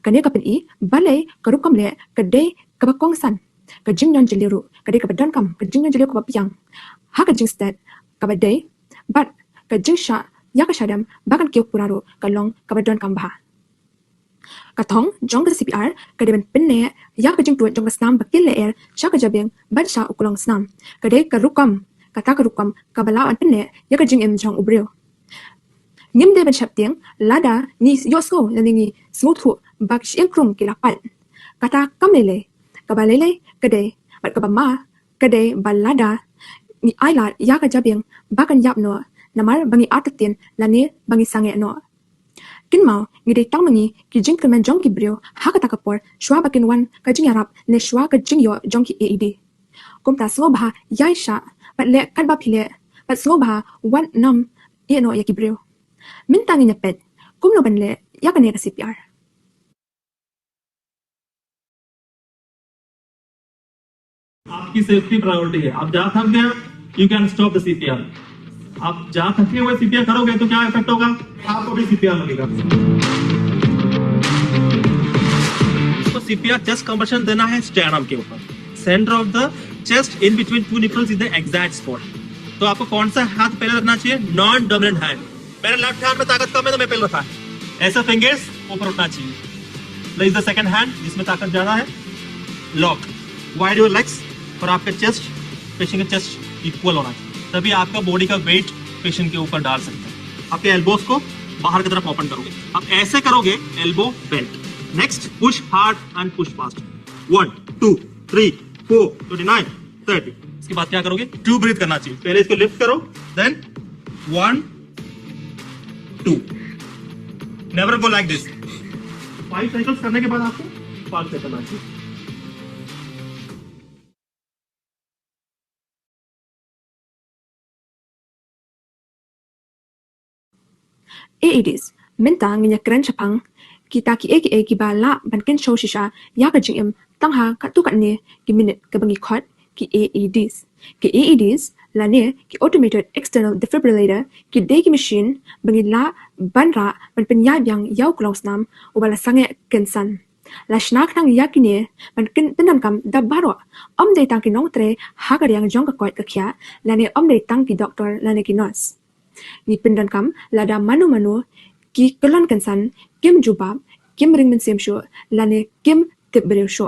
kane kapin I balai karukam le kade kabakong san ka jingnon jeliru kade kabadan kam ka jingnon jeliru kabapiang haka jing stat kabade bat ka jing sha ya kashadam bakan kiu puraro kalong kabadon kam bah katong jong ka CPR kade ban penne ya ka jing tuat jong ka snam bakil le air sha ka jabeng ban sha ukulong snam kade ka rukam kata ka rukam ka bala an penne ya ka jing em jong ubril ngim de ban shap tiang lada ni yosko ni smooth hu bak shiem krung ki lapal kata kamele ka balele kade bat ka bama kade balada ni ailat ya ka jabeng bakan yap no namar bangi atatin lani bangi sange no kin mau ngi de tang mangi ki jing kemen jong ki brio ha ka takapor shwa bakin wan ka jing yarap ne shwa ka jing yo jong ki aed kum ta so bha yai sha bat le kan ba phile bat so bha wan nam e no ya ki brio min tang ni pet kum no ban le ya ka ne ka CPR आपकी safety priority है आप जा थक गए you can stop the CPR आप जहां थके हुए CPR करोगे तो क्या इफेक्ट होगा आपको भी CPR लगेगा इसको CPR चेस्ट कंप्रेशन देना है स्टेरनम के ऊपर centre of the chest in between two nipples is the exact spot तो आपको कौन सा हाथ पहले रखना चाहिए नॉन डोमिनेंट हैंड मेरे लेफ्ट हैंड में ताकत कम है तो मैं पहले रखा है ऐसा फिंगर्स ऊपर उठना चाहिए प्लेस द सेकंड हैंड जिसमें ताकत ज्यादा है लॉक वाइड योर लेग्स और आपका चेस्ट पेशेंट का चेस्ट इक्वल होना चाहिए तभी आपका बॉडी का वेट पेशेंट के ऊपर डाल सकते हैं आपके एल्बोस को बाहर की तरफ ओपन करोगे आप ऐसे करोगे elbow bent next push hard and push fast 1 2 3 4 29 30 इसके बाद क्या करोगे 2 ब्रीथ करना चाहिए पहले इसको लिफ्ट करो then 1 2 never go like this 5 cycles करने के बाद आपको 5 से करना चाहिए AEDs mentang nya kren chapang kita ki eki eki ba la ban ken show shisha ya ka jing em tang ha ka tu ka ne ki minute ka bangi khot ki AEDs la ne ki automated external defibrillator ki de ki machine bangi la ban ra ban pen ya yang yaw close nam u bala sange ken san la shnak nang ya ki ne ban ken penam kam da baro de tang ki nong tre ha ka yang jong ka kot ka khya la ne de tang ki doctor la ne ki nurse ni pendan kam lada manu ki kelan kansan kim jubab kim ring men sem sho lane kim tibrew sho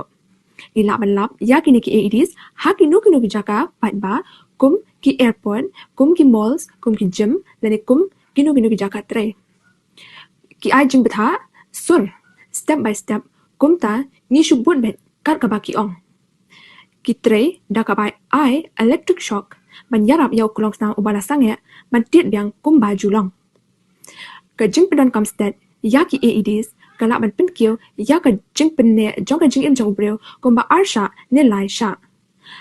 ni laban lab ya ki ki AEDs ha ki no ki jaka pat ba kum ki airport kum ki malls kum ki gym lane kum ki no ki jaka tre ki ai jing batha sur step by step kum ta ni shu bun bet kar ka ba ki ong ki tre da ka bai ai electric shock ban yarap yaw kulong sang ubala sange ban tiet biang kum ba julong ka jing pedan kam stat ya ki AEDs kala ban pen kyo ya ka jing pen ne jong ka jing im jong breu kum ba arsha ne lai sha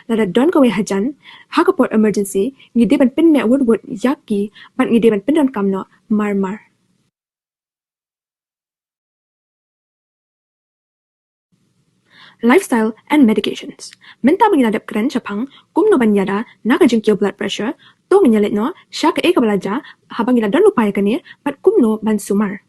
la don ko we hajan ha ka por emergency ngi de ban pin me wood yaki ban ngi de ban pin don kam no mar Lifestyle and medications. Menta bagi nadap keren chapang kum no banyada naga jingkio blood pressure to nginyalit no syak e kabalaja habang ila don lupaya kanir pat kum no ban sumar.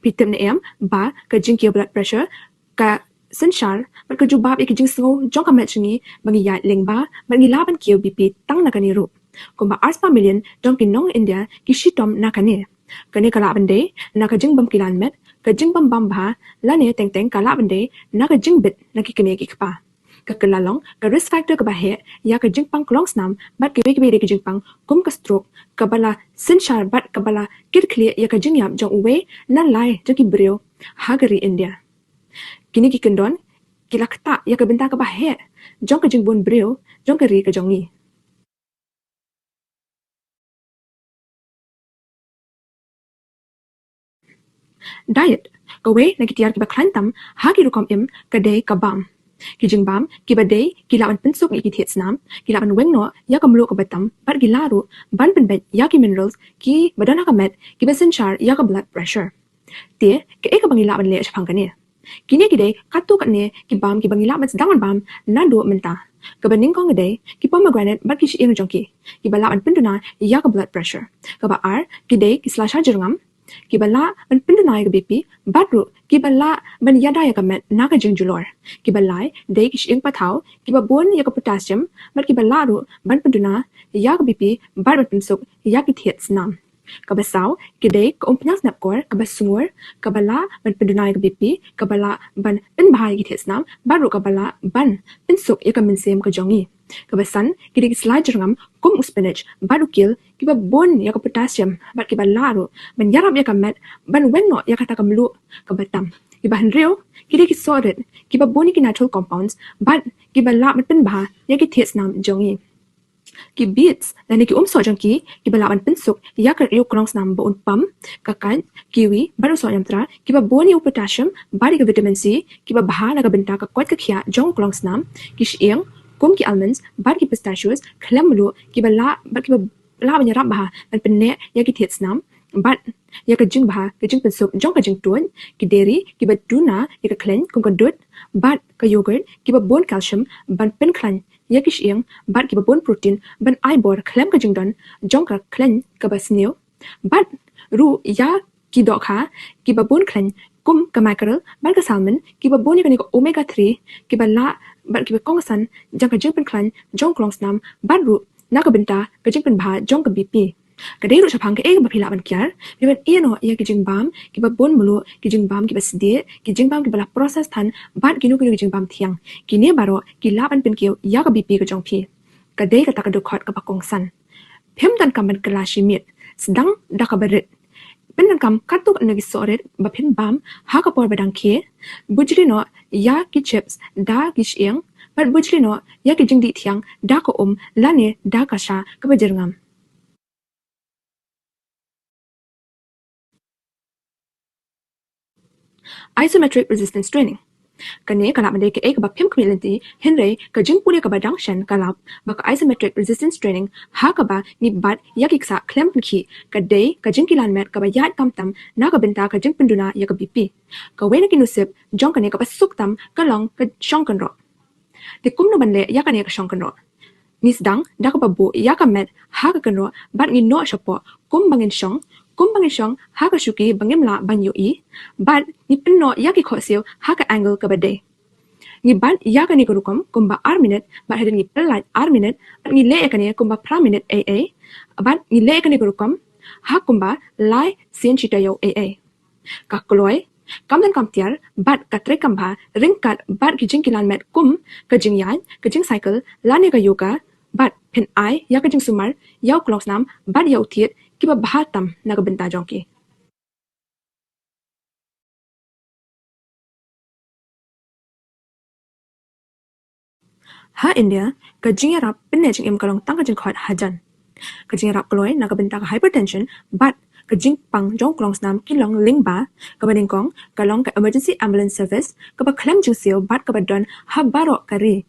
Pitim ne em ba ka jingkio blood pressure ka senshar pat ka jubab e ka jing singo jong ka matchingi bagi ya lengba bagi laban kio BP tang na kaniru. Kumba ars pa million jong kinong India ki shitom na kanir. Kani kala bande na ka jing bam kilan met ka jing bam bam ba la ne teng teng kala bande na ka jing bit na ki kene ki kpa ka kelalong ka risk factor ka bahe ya ka jing pang klong snam bat ke be ka jing pang kum ka stroke ka bala sinchar bat ka bala kit clear ya ka jing yap jong uwe nan lai jong ki brio hagari India kini ki kendon kila kta ya ka benta ka bahe jong ka jing bon brio jong ka ri ka jongi Diet. Kawe nagitiar kiba klantam hagi rukom im kadai kabam. Kijing bam kiba day kilawan pensuk ni kithet snam kilawan wengno ya kamlo ka batam par gilaru ban penbet ya ki minerals ki badana ka met kiba senchar ya ka blood pressure. Te ke eka bangilawan le chapang kane. Kini kidai katu katne ki bam ki bangilawan sedangan bam nando menta. Kabaning kong gede ki pomegranate bat ki shieng jongki ki balawan penduna ya ka blood pressure. Kaba ar kidai ki slasha jerngam Kibala ban pindunay ka BP, batru, kibala ban yada ya kamet naka jingjulor. Kibalay, day kishing pataw, kibabon ya ka potassium, bat kibalaru ban pinduna, ya ka BP, bat ban pinsuk, ya kithet snam. Kabasaw, kiday ka umpnyas napkor, kabasungur, kabala ban pindunay ka BP, kabala ban pinbahay kithet snam, batru kabala ban pinsuk ya ka minsem ka jongi. Kabasan, kidi slide jerngam kum spinach, baru kil, kiba bon ya ka potassium, bat kiba laru, ban yarab ya ka met, ban wenno ya ka takamlu, kabatam. Kiba hanreo, kidi ki sorted, kiba boni ki natural compounds, bat kiba la bat pinbaha, ya ki tes nam jongi. Ki beets, dan ki umso jongki, kiba laban pinsuk, ya ka riyo krongs nam boon pam, kakan, kiwi, baru so yamtra, kiba boni u potassium, bari ka vitamin C, kiba baha na ka benta ka kwat ka kya jong krongs nam, kishieng, kum ki almonds, bar ki pistachios, klemulu, ki bala, bar ki bala banyarap baha, dan penne ya ki thet snam, bat ya ka jing baha, ka jing pensuk, jong ka jing tuan, ki dairy, ki ba tuna, ya ka klen, kum ka dut, bat ka yogurt, ki ba bon calcium, ban pen klan, ya ki shieng, bat ki ba bon protein, ban ibor, klem ka jing don, jong ka klen, ka ba snail, bat ru ya ki dokha, ki ba bon klen, kum ka mackerel, bat ka salmon, ki ba bon ya ka omega 3, ki ba la, bat kiba kongsan jang ka jing pen klan jong klong snam bat ru na ka benta ka jing pen bha jong ka BP ka dei ru chapang ka e ba phila ban kyar bi ban e no ya ki jing bam kiba bon mulu ki jing bam kiba sde ki jing bam kiba la process than bat kinu ki jing bam thiang ki ne baro ki la ban pen kiu ya ka BP ka jong phi ka dei ka ta ka du khot ka ba kongsan phem dan kam ban kala shimit sedang da ka barit Pendan kam katuk nagi soret bapin bam haka por badang ke bujli no ya ki chips da ki shieng but bujli no ya ki jingdi thiang da ko lane da ka sha ka bajerngam Isometric resistance training Kane kalap mende ke ek ba phim community henre ka jing puri ka ba dangshan kalap ba ka isometric resistance training ha ka ba ni bat ya ki sa klem khi ka dei ka jing kilan met ka ba yat kam tam na ka benta ka jing penduna ya ka BP ka wena ki nusip jong kane ka ba suk tam ka long ka shong kan ro de kum no ban le ya ka ne ka shong kan ro nis dang da ka ba bu ya ka met ha ka kan ro bat ni no shapo kum bangin shong Kumbang shong haka shuki bangim la banyo I, but ni pinno yaki kosio haka angle kabade. Ni ban yaka ni kurukom kumba ar minute, but had ni pelat ar minute, but ni le ekane kumba pra minute AA, but ni le ekane kurukom hakumba lai sien chita yo AA. Kakuloy, kamdan kamtiar, but katre kamba, ring kat, but kijing kilan met kum, kajing yan, kajing cycle, lane ka yoga, but pin I, yaka jing sumar, yaw kloks nam, but yaw tiet, kiba bahatam nagabenta jongki. Ha India, kajing yarap pinejing im kalong tang kajing khot hajan. Kajing yarap kloy nagabenta ka hypertension, but kajing pang jong klong snam kilong lingba, kabading kong kalong ka emergency ambulance service, kaba klem jing siyo, but kabadon ha barok kari.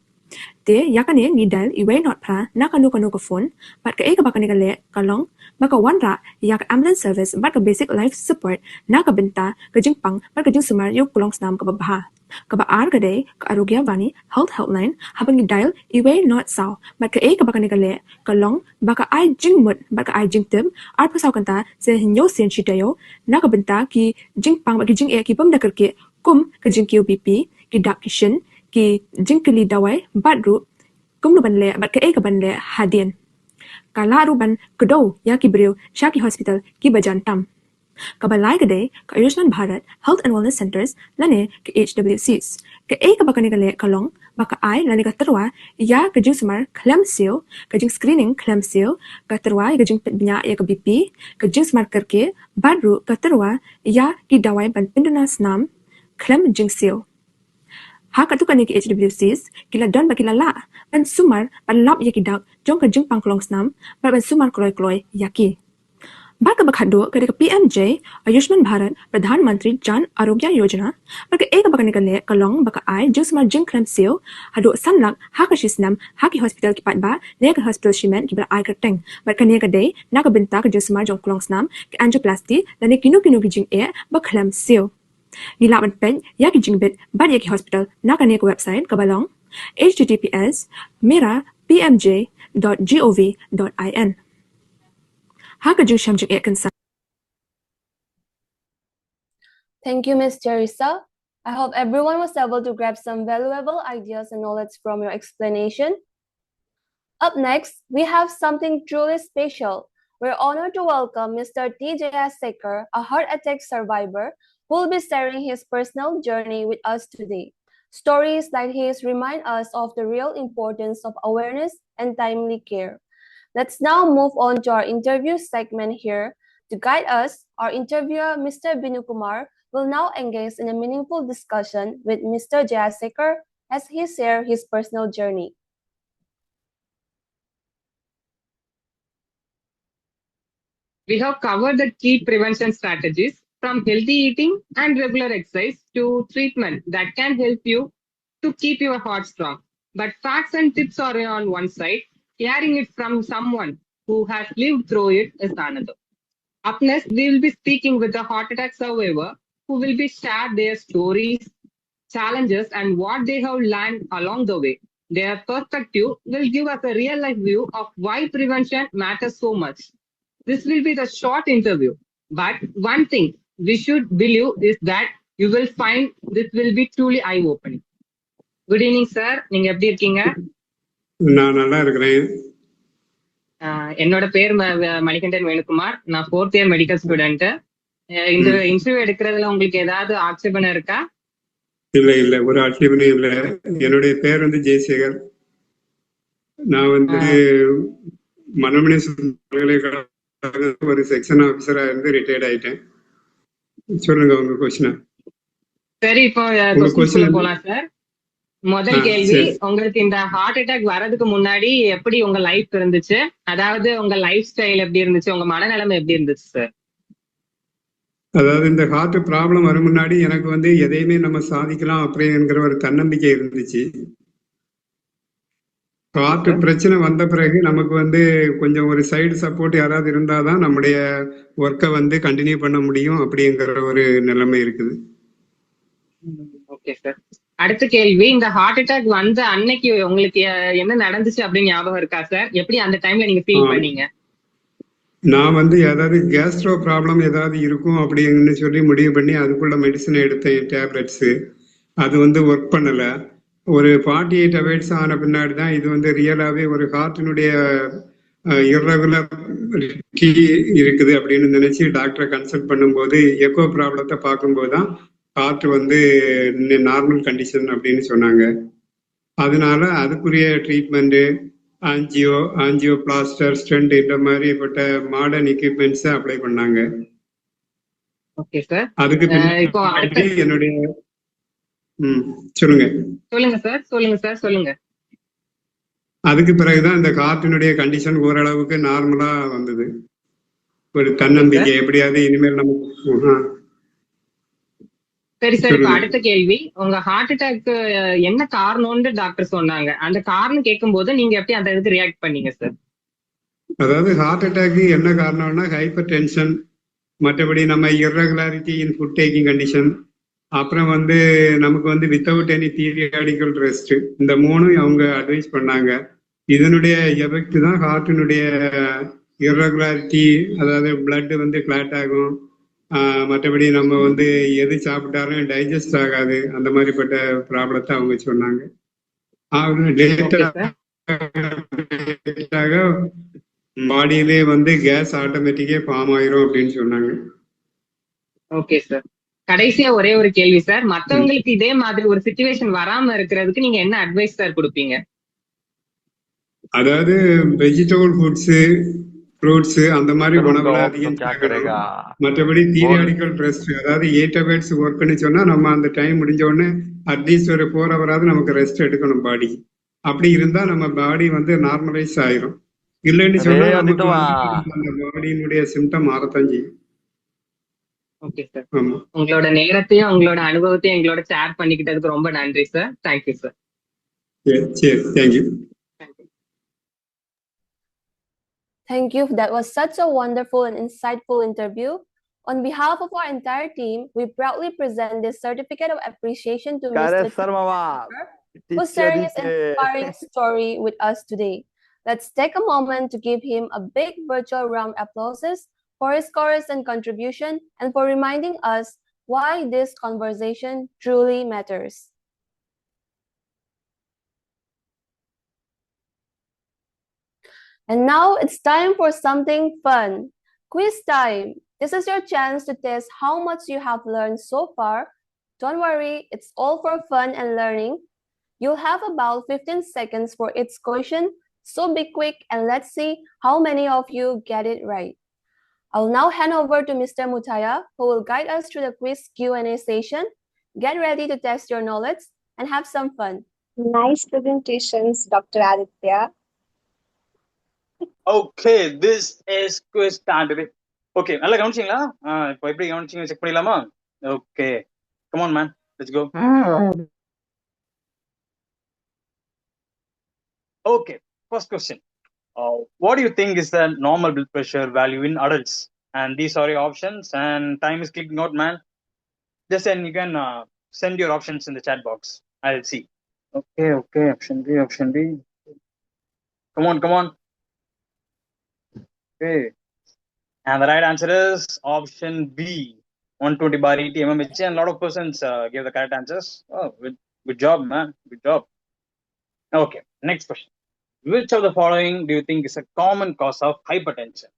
Te yakane ni dal iwe not pra na kanu ka phone but ka eka bakani ka le kalong baka wanra yak ambulance service but ka basic life support na ka benta ka jingpang but ka jing sumar yok kulong snam ka babha ka ba ar ka day ka arogya vani health helpline habang dial iwe not saw but ka eka bakani ka le kalong baka ai jing mut baka ai jing tib ar pasaw kanta se hinyo sen chitayo na ka benta ki jingpang ba ki jing e ki bam da karke kum ka jing ki OPP ki dak kishin ki jingkeli dawai badru kumlu banle bat ke eka banle hadien kala ruban kedo ya ki breu shaki hospital ki bajan tam kabalai kade ka Ayushman Bharat Health and Wellness Centers lane ke HWCs ke eka bakane kale kalong baka ai lane ka terwa ya ke jing smar klam seo ke jing screening klam seo ka terwa ya ke jing bnya ya ke BP ke jing smar karke badru ka terwa ya ki dawai ban pinduna snam klam jing seo Haka tu kaniki HWCs kila don ba kila la ban sumar ban lap yaki dak jong ka jing pangklong snam ban sumar kloy yaki. Baka bakhado kada ka PMJ Ayushman Bharat Pradhan Mantri Jan Arogya Yojana baka eka baka nikale kalong baka ai jing smar jing klam seo hado sanlak haka shisnam haki hospital ki patba neka hospital shimen ki bala ai kateng baka neka day naka benta ka jing smar jong klong snam ki angioplasty lane kinu ki jing e ba klam seo. Gilaban pen yaki jingbit bad yaki hospital nakane ko website kabalong https://mira.pmj.gov.in Haka jing shamjing e kansa. Thank you, Ms. Teresa. I hope everyone was able to grab some valuable ideas and knowledge from your explanation. Up next, we have something truly special. We're honored to welcome Mr. T. Jayasekar, a heart attack survivor, who will be sharing his personal journey with us today. Stories like his remind us of the real importance of awareness and timely care. Let's now move on to our interview segment here. To guide us, our interviewer, Mr. Binu Kumar, will now engage in a meaningful discussion with Mr. Jayasekar as he shares his personal journey. We have covered the key prevention strategies from healthy eating and regular exercise to treatment that can help you to keep your heart strong. But facts and tips are on one side, hearing it from someone who has lived through it is another. Up next, we will be speaking with a heart attack survivor who will be share their stories, challenges, and what they have learned along the way. Their perspective will give us a real life view of why prevention matters so much. This will be the short interview, but one thing we should believe is that you will find this will be truly eye-opening. Good evening, sir. நீங்க எப்படி இருக்கீங்க? நான் நல்லா இருக்கிறேன். என்னோட பேர் மணிகண்டன் வேணுகுமார். நான் 4th year medical student. இந்த இன்டர்வியூ எடுக்கிறதுல உங்களுக்கு ஏதாவது ஆட்சேபனை இருக்கா? இல்ல ஒரு ஆட்சேபனை இல்ல. என்னுடைய பேர் ஜெயசேகர். நான் மனோமணி பல்கலைக்கழக ஒரு செக்ஷன் ஆபீசரா இருந்து ரிட்டையர்ட் ஆயிட்டேன். சொல்லுங்க உங்க கொஸ்டின். சரி, இப்போ கொஸ்டின் போலாம் சார். முதல் கேள்வி, உங்களுக்கு இந்த ஹார்ட் அட்டாக் வர்றதுக்கு முன்னாடி எப்படி உங்க லைஃப் இருந்துச்சு? அதாவது உங்க லைஃப் ஸ்டைல் எப்படி இருந்துச்சு? உங்க மனநிலைமை எப்படி இருந்துச்சு சார்? அதாவது இந்த ஹார்ட் ப்ராப்ளம் வரும் முன்னாடி எனக்கு எதையுமே நம்ம சாதிக்கலாம் அப்படிங்கிற ஒரு தன்னம்பிக்கை இருந்துச்சு. ஹார்ட் பிரச்சனை வந்த பிறகு நமக்கு கொஞ்சம் ஒரு சைடு சப்போர்ட் யாராவது இருந்தாதான் நம்முடைய ஒர்க்கை கண்டினியூ பண்ண முடியும் அப்படிங்கிற ஒரு நிலைமை இருக்குது. Okay sir. அடுத்த கேள்வி, இந்த ஹார்ட் அட்டாக் வந்த அன்னைக்கு உங்களுக்கு என்ன நடந்துச்சு அப்படின்னு ஞாபகம் இருக்கா சார்? எப்படி அந்த டைம்ல நீங்க ஃபீல் பண்ணீங்க? நான் ஏதாவது கேஸ்ட்ரோ ப்ராப்ளம் ஏதாவது இருக்கும் அப்படின்னு சொல்லி முடிவு பண்ணி அதுக்குள்ள மெடிசன் எடுத்தேன், டேப்லெட்ஸ். அது ஒர்க் பண்ணல. ஒரு 48 hours ஆன பின்னாடி தான் இது ரியலாவே ஒரு ஹார்ட்டினுடைய இர்ரெகுலரிட்டி இருக்குது அப்படின்னு நினைச்சு டாக்டரை கன்சல்ட் பண்ணும்போது எக்கோ ப்ராப்ளத்தை பார்க்கும்போது தான் ஹார்ட் நார்மல் கண்டிஷன் அப்படின்னு சொன்னாங்க. அதனால அதுக்குரிய ட்ரீட்மெண்ட் ஆஞ்சியோ பிளாஸ்டர், ஸ்டென்ட் இந்த மாதிரிப்பட்ட மாடர்ன் எக்யூப்மெண்ட்ஸ் அப்ளை பண்ணாங்க. Okay sir. அதுக்கு பின்னாடி என்னுடைய சொல்லுங்க. அதுக்கு பிறகுதான் இந்த ஹார்ட்டினுடைய கண்டிஷன் ஓரளவுக்கு நார்மலா வந்தது. ஒரு தன்னம்பிக்கை எப்படியாவது இனிமேல் நம்ம சரி சார், இப்ப சொல்லுங்க. அடுத்த கேள்வி. உங்க ஹார்ட் அட்டாக் என்ன காரணம்னு டாக்டர் சொன்னாங்க. அந்த காரணம் கேட்கும்போது நீங்க எப்படி அந்த இதுக்கு ரியாக்ட் பண்ணீங்க சார்? அதாவது ஹார்ட் அட்டாக் என்ன காரணம்னா ஹைப்பர் டென்ஷன், மற்றபடி நம்ம irregularity in food taking condition, அப்புறம் வந்து நமக்கு வந்து வித்தவுட் எனி பீரியாடிக்கல் ரெஸ்ட், இந்த மூணும் அவங்க அட்வைஸ் பண்ணாங்க. இதனுடைய எஃபெக்ட் தான் ஹார்ட்டினுடைய இர்ரெகுலாரிட்டி, அதாவது பிளட் வந்து கிளாட் ஆகும், மற்றபடி நம்ம வந்து எது சாப்பிட்டாலும் டைஜஸ்ட் ஆகாது, அந்த மாதிரிப்பட்ட ப்ராப்ளத்தை அவங்க சொன்னாங்க. லேட்டாக பாடியிலே வந்து கேஸ் ஆட்டோமேட்டிக்கே ஃபார்ம் ஆயிரும் அப்படின்னு சொன்னாங்க. Okay sir. கடைசியா ஒரே ஒரு கேள்வி சார். மத்தவங்களுக்கு இதே மாதிரி ஒரு சிச்சுவேஷன் வராம இருக்கிறதுக்கு நீங்க என்ன அட்வைஸ் சார் கொடுப்பீங்க? அதாவது வெஜிடபிள் ஃபுட்ஸ், ஃப்ரூட்ஸ் அந்த மாதிரி உணவுல அதிகம் சேர்க்கணும். மற்றபடி பீரியாடிக்கல் ரெஸ்ட், அதாவது 8 hours ஒர்க்னு சொன்னா நம்ம அந்த டைம் முடிஞ்ச உடனே அட்லீஸ்ட் ஒரு 4 hour நமக்கு ரெஸ்ட் எடுக்கணும் பாடி. அப்படி இருந்தா நம்ம பாடி வந்து நார்மலைஸ் ஆயிரும். இல்லைன்னு சொன்னா நமக்கு வந்து அந்த பாடியினுடைய சிம்டம் மாறத்தான் செய்யும். Okay sir. உங்களோட நேரத்தையும் உங்களோட அனுபவத்தையும் எங்களோட ஷேர் பண்ணிக்கிட்டதுக்கு ரொம்ப நன்றி சார். Thank you sir. சரி, thank you. Thank you. That was such a wonderful and insightful interview. On behalf of our entire team, we proudly present this certificate of appreciation to Mr. who's sharing his inspiring story with us today. Let's take a moment to give him a big virtual round of applause for his chorus and contribution and for reminding us why this conversation truly matters. And now it's time for something fun. Quiz time. This is your chance to test how much you have learned so far. Don't worry, it's all for fun and learning. You'll have about 15 seconds for each question, so be quick and let's see how many of you get it right. I'll now hand over to Mr. Mutaya, who will guide us through the quiz Q&A session. Get ready to test your knowledge and have some fun. Nice presentations, Dr. Aditya. Okay, this is quiz time, baby. Okay, நல்லா கவனிச்சிங்களா? இப்போ எப்படி கவனிச்சிங்க check பண்ணிடலாமா? Okay, come on man, let's go. Okay, first question. What do you think is the normal blood pressure value in adults? And these are your options, and time is clicking out, man. Just then you can send your options in the chat box. I'll see. Okay, option B. Come on. Okay. And the right answer is option B, 120 bar 80 mmHg, and a lot of persons gave the correct answers. Oh, good job, man. Good job. Okay, next question. Which of the following do you think is a common cause of hypertension?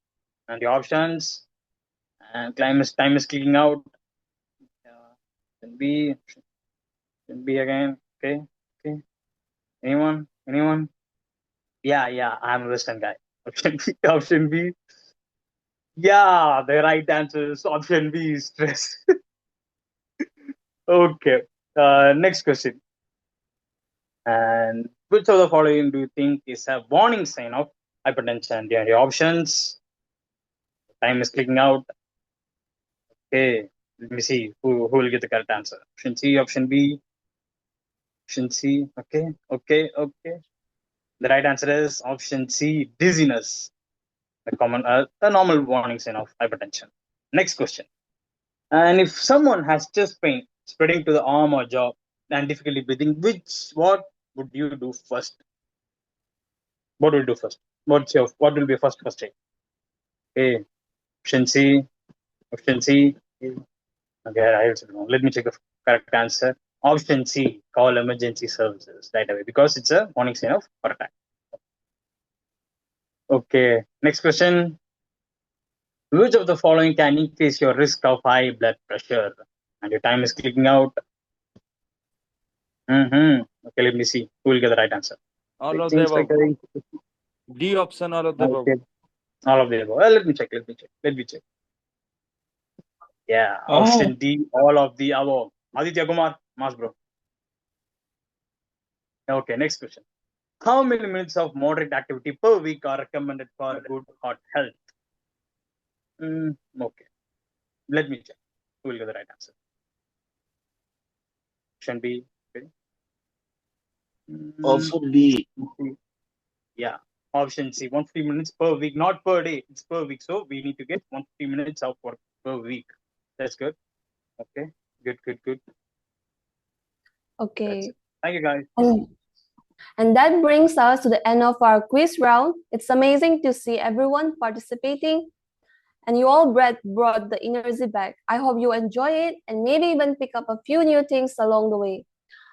And the options, and time is clicking out. Option B again. Okay. Anyone? Yeah, I'm a Western guy. Option B. Yeah, the right answer is option B, stress. Okay. Next question. And which of the following do you think is a warning sign of hypertension? The options. Time is clicking out. Okay. Let me see who will get the correct answer. Option C, option B. Option C. Okay. The right answer is option C, dizziness. A normal warning sign of hypertension. Next question. And if someone has chest pain spreading to the arm or jaw and difficulty breathing, what would you do first? What will you do first? What will be first aid? Okay. Option C. Okay, I also don't know. Let me check the correct answer. Option C, call emergency services right away because it's a warning sign of heart attack. Okay, next question. Which of the following can increase your risk of high blood pressure? And your time is clicking out. Okay, let me see who will get the right answer. All of the above. D option, all of the above. All of the above. Well, let me check. Yeah, option D, all of the above. Aditya Kumar, Mas bro. Okay, next question. How many minutes of moderate activity per week are recommended for good heart health? Okay, let me check who will get the right answer. Option B. Okay. Option B. Yeah. Option C. 150 minutes per week, not per day. It's per week. So we need to get 150 minutes of work per week. That's good. Okay. Good. Okay. Thank you, guys. And that brings us to the end of our quiz round. It's amazing to see everyone participating, and you all brought the energy back. I hope you enjoy it and maybe even pick up a few new things along the way.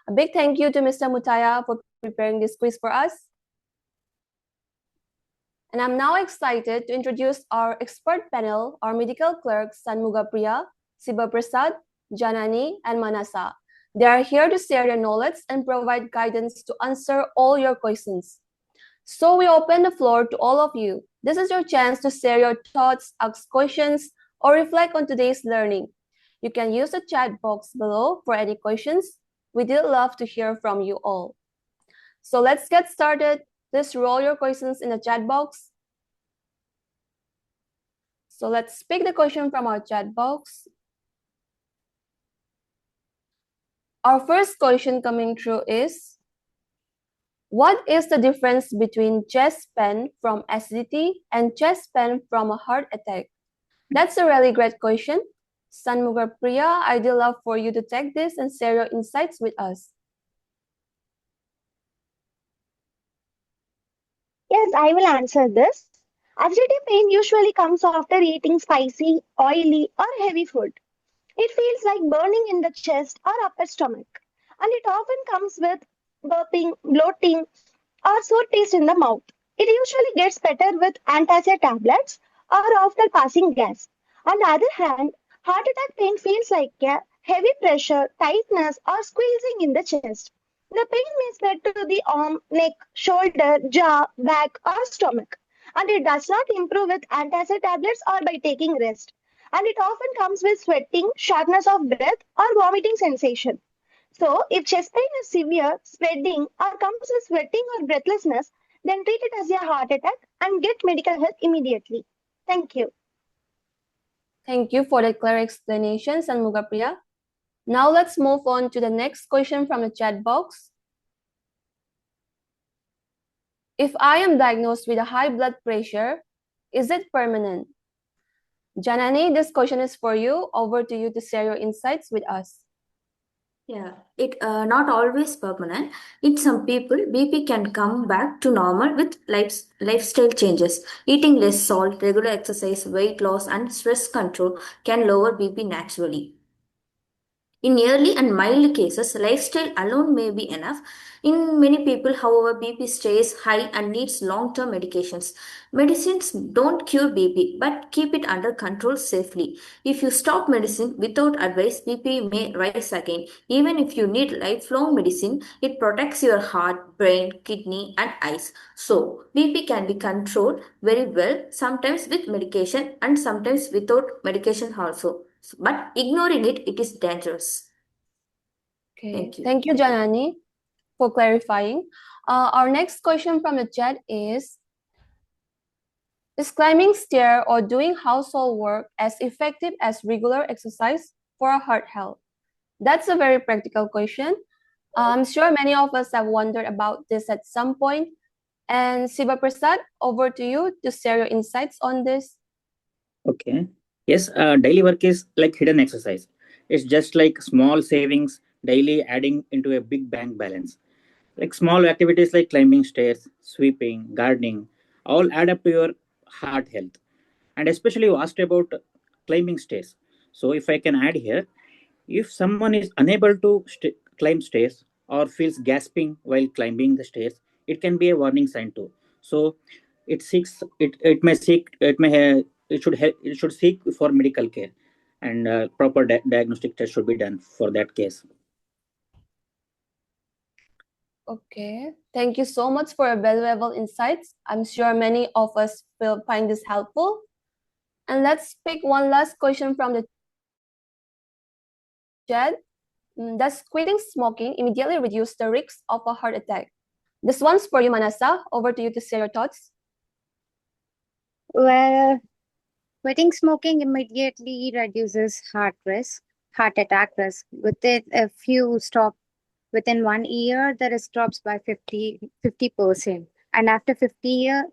A big thank you to Mr. Mutaya for preparing this quiz for us. And I'm now excited to introduce our expert panel, our medical clerks, Sanmuga Priya, Siva Prasad, Janani, and Manasa. They are here to share their knowledge and provide guidance to answer all your questions. So we open the floor to all of you. This is your chance to share your thoughts, ask questions, or reflect on today's learning. You can use the chat box below for any questions. We did love to hear from you all. So let's get started. Please roll your questions in the chat box. So let's pick the question from our chat box. Our first question coming through is, what is the difference between chest pain from acidity and chest pain from a heart attack? That's a really great question. Sanmuga Priya, I'd love for you to take this and share your insights with us. Yes, I will answer this. Acidity pain usually comes after eating spicy, oily, or heavy food. It feels like burning in the chest or upper stomach, and it often comes with burping, bloating, or sour taste in the mouth. It usually gets better with antacid tablets or after passing gas. On the other hand, heart attack pain feels like a heavy pressure, tightness, or squeezing in the chest. The pain may spread to the arm, neck, shoulder, jaw, back, or stomach, and it does not improve with antacid tablets or by taking rest. And it often comes with sweating, shortness of breath, or vomiting sensation. So, if chest pain is severe, spreading, or comes with sweating or breathlessness, then treat it as a heart attack and get medical help immediately. Thank you. Thank you for the clear explanation, Sanmuga Priya. Now let's move on to the next question from the chat box. If I am diagnosed with a high blood pressure, is it permanent? Janani, this question is for you. Over to you to share your insights with us. Yeah, it not always permanent. In some people, BP can come back to normal with lifestyle changes. Eating less salt, regular exercise, weight loss, and stress control can lower BP naturally. In early and mild cases, lifestyle alone may be enough. In many people, however, BP stays high and needs long-term medications. Medicines don't cure BP, but keep it under control safely. If you stop medicine without advice, BP may rise again. Even if you need lifelong medicine, it protects your heart, brain, kidney, and eyes. So, BP can be controlled very well, sometimes with medication and sometimes without medication also. But ignoring it, it is dangerous. Okay. Thank you, Janani, for clarifying. Our next question from the chat is climbing stair or doing household work as effective as regular exercise for heart health? That's a very practical question. I'm sure many of us have wondered about this at some point. And Siva Prasad, over to you to share your insights on this. Okay. Yes, daily work is like hidden exercise. It's just like small savings daily adding into a big bank balance. Like small activities like climbing stairs, sweeping, gardening, all add up to your heart health. And especially you asked about climbing stairs. So if I can add here, if someone is unable to climb stairs or feels gasping while climbing the stairs, it can be a warning sign too. So it should seek for medical care, and proper diagnostic test should be done for that case. Okay, thank you so much for your valuable insights. I'm sure many of us will find this helpful. And let's pick one last question from the chat. Does quitting smoking immediately reduce the risk of a heart attack? This one's for you, Manasa. Over to you to share your thoughts. Well, quitting smoking immediately reduces heart attack risk. With it, if you stop Within 1 year, the risk drops by 50%. And after 5 years,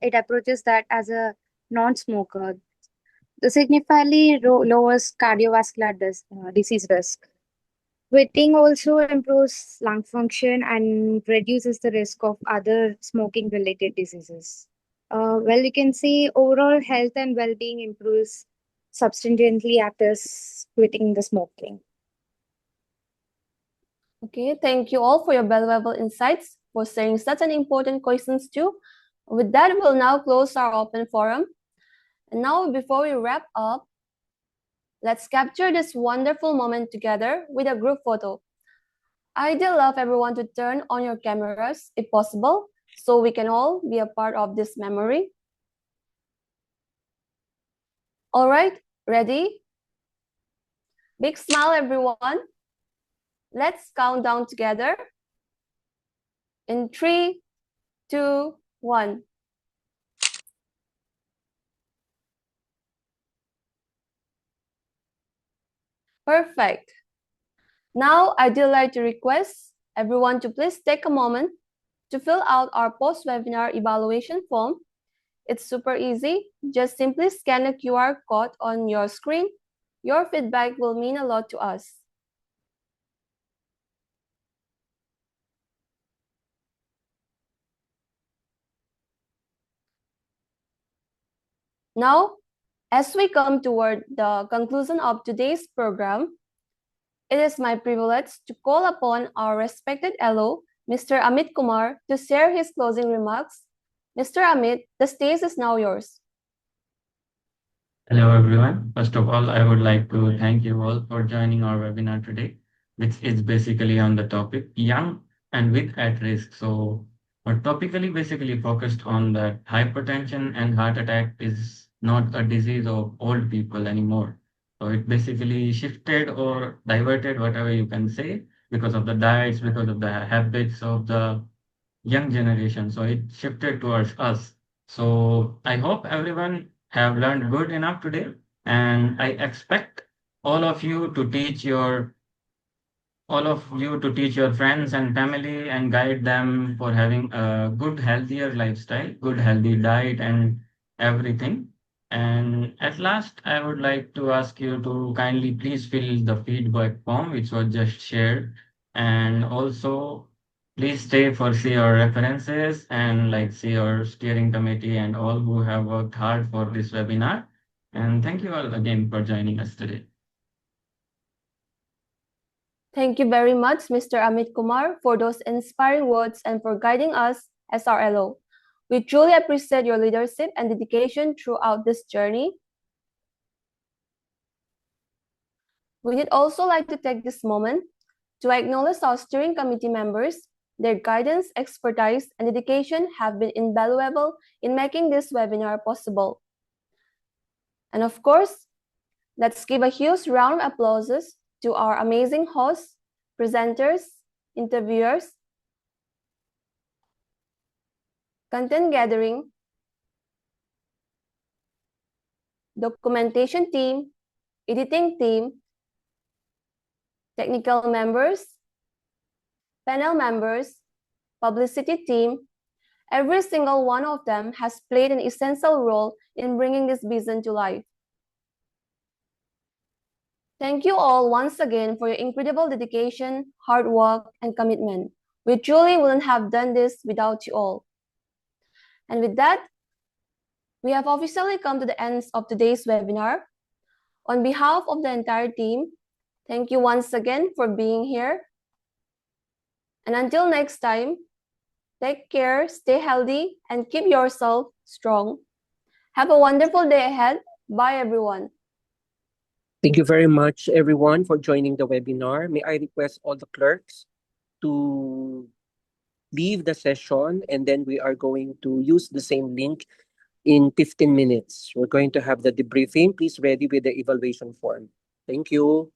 it approaches that as a non-smoker. This significantly lowers cardiovascular disease risk. Quitting also improves lung function and reduces the risk of other smoking related diseases. Well, you can see overall health and well being improves substantially after quitting the smoking. Okay, thank you all for your valuable insights, for sharing such an important questions too. With that, we'll now close our open forum. And now, before we wrap up, let's capture this wonderful moment together with a group photo. I'd love everyone to turn on your cameras if possible, so we can all be a part of this memory. All right, ready? Big smile, everyone. Let's count down together. In 3, 2, 1. Perfect. Now, I'd like to request everyone to please take a moment to fill out our post-webinar evaluation form. It's super easy. Just simply scan the QR code on your screen. Your feedback will mean a lot to us. Now, as we come toward the conclusion of today's program, it is my privilege to call upon our respected LO, Mr. Amit Kumar, to share his closing remarks. Mr. Amit, the stage is now yours. Hello, everyone. First of all, I would like to thank you all for joining our webinar today, which is basically on the topic young and with at risk. So we're topically basically focused on that hypertension and heart attack is not a disease of old people anymore. So it basically shifted or diverted, whatever you can say, because of the diets, because of the habits of the young generation. So it shifted towards us. So I hope everyone have learned good enough today, and I expect all of you to teach your friends and family and guide them for having a good, healthier lifestyle, good, healthy diet, and everything. And at last, I would like to ask you to kindly please fill the feedback form which was just shared, and also please stay for see your references and like see your steering committee and all who have worked hard for this webinar. And thank you all again for joining us today. Thank you very much, Mr. Amit Kumar, for those inspiring words and for guiding us as our LO. We truly appreciate your leadership and dedication throughout this journey. We would also like to take this moment to acknowledge our steering committee members. Their guidance, expertise, and dedication have been invaluable in making this webinar possible. And of course, let's give a huge round of applause to our amazing hosts, presenters, interviewers, content gathering, documentation team, editing team, technical members, panel members, publicity team. Every single one of them has played an essential role in bringing this vision to life. Thank you all once again for your incredible dedication, hard work, and commitment. We truly wouldn't have done this without you all. And with that, we have officially come to the end of today's webinar. On behalf of the entire team, thank you once again for being here. And until next time, take care, stay healthy, and keep yourself strong. Have a wonderful day ahead. Bye, everyone. Thank you very much, everyone, for joining the webinar. May I request all the clerks to leave the session, and then we are going to use the same link in 15 minutes. We're going to have the debriefing. Please ready with the evaluation form. Thank you.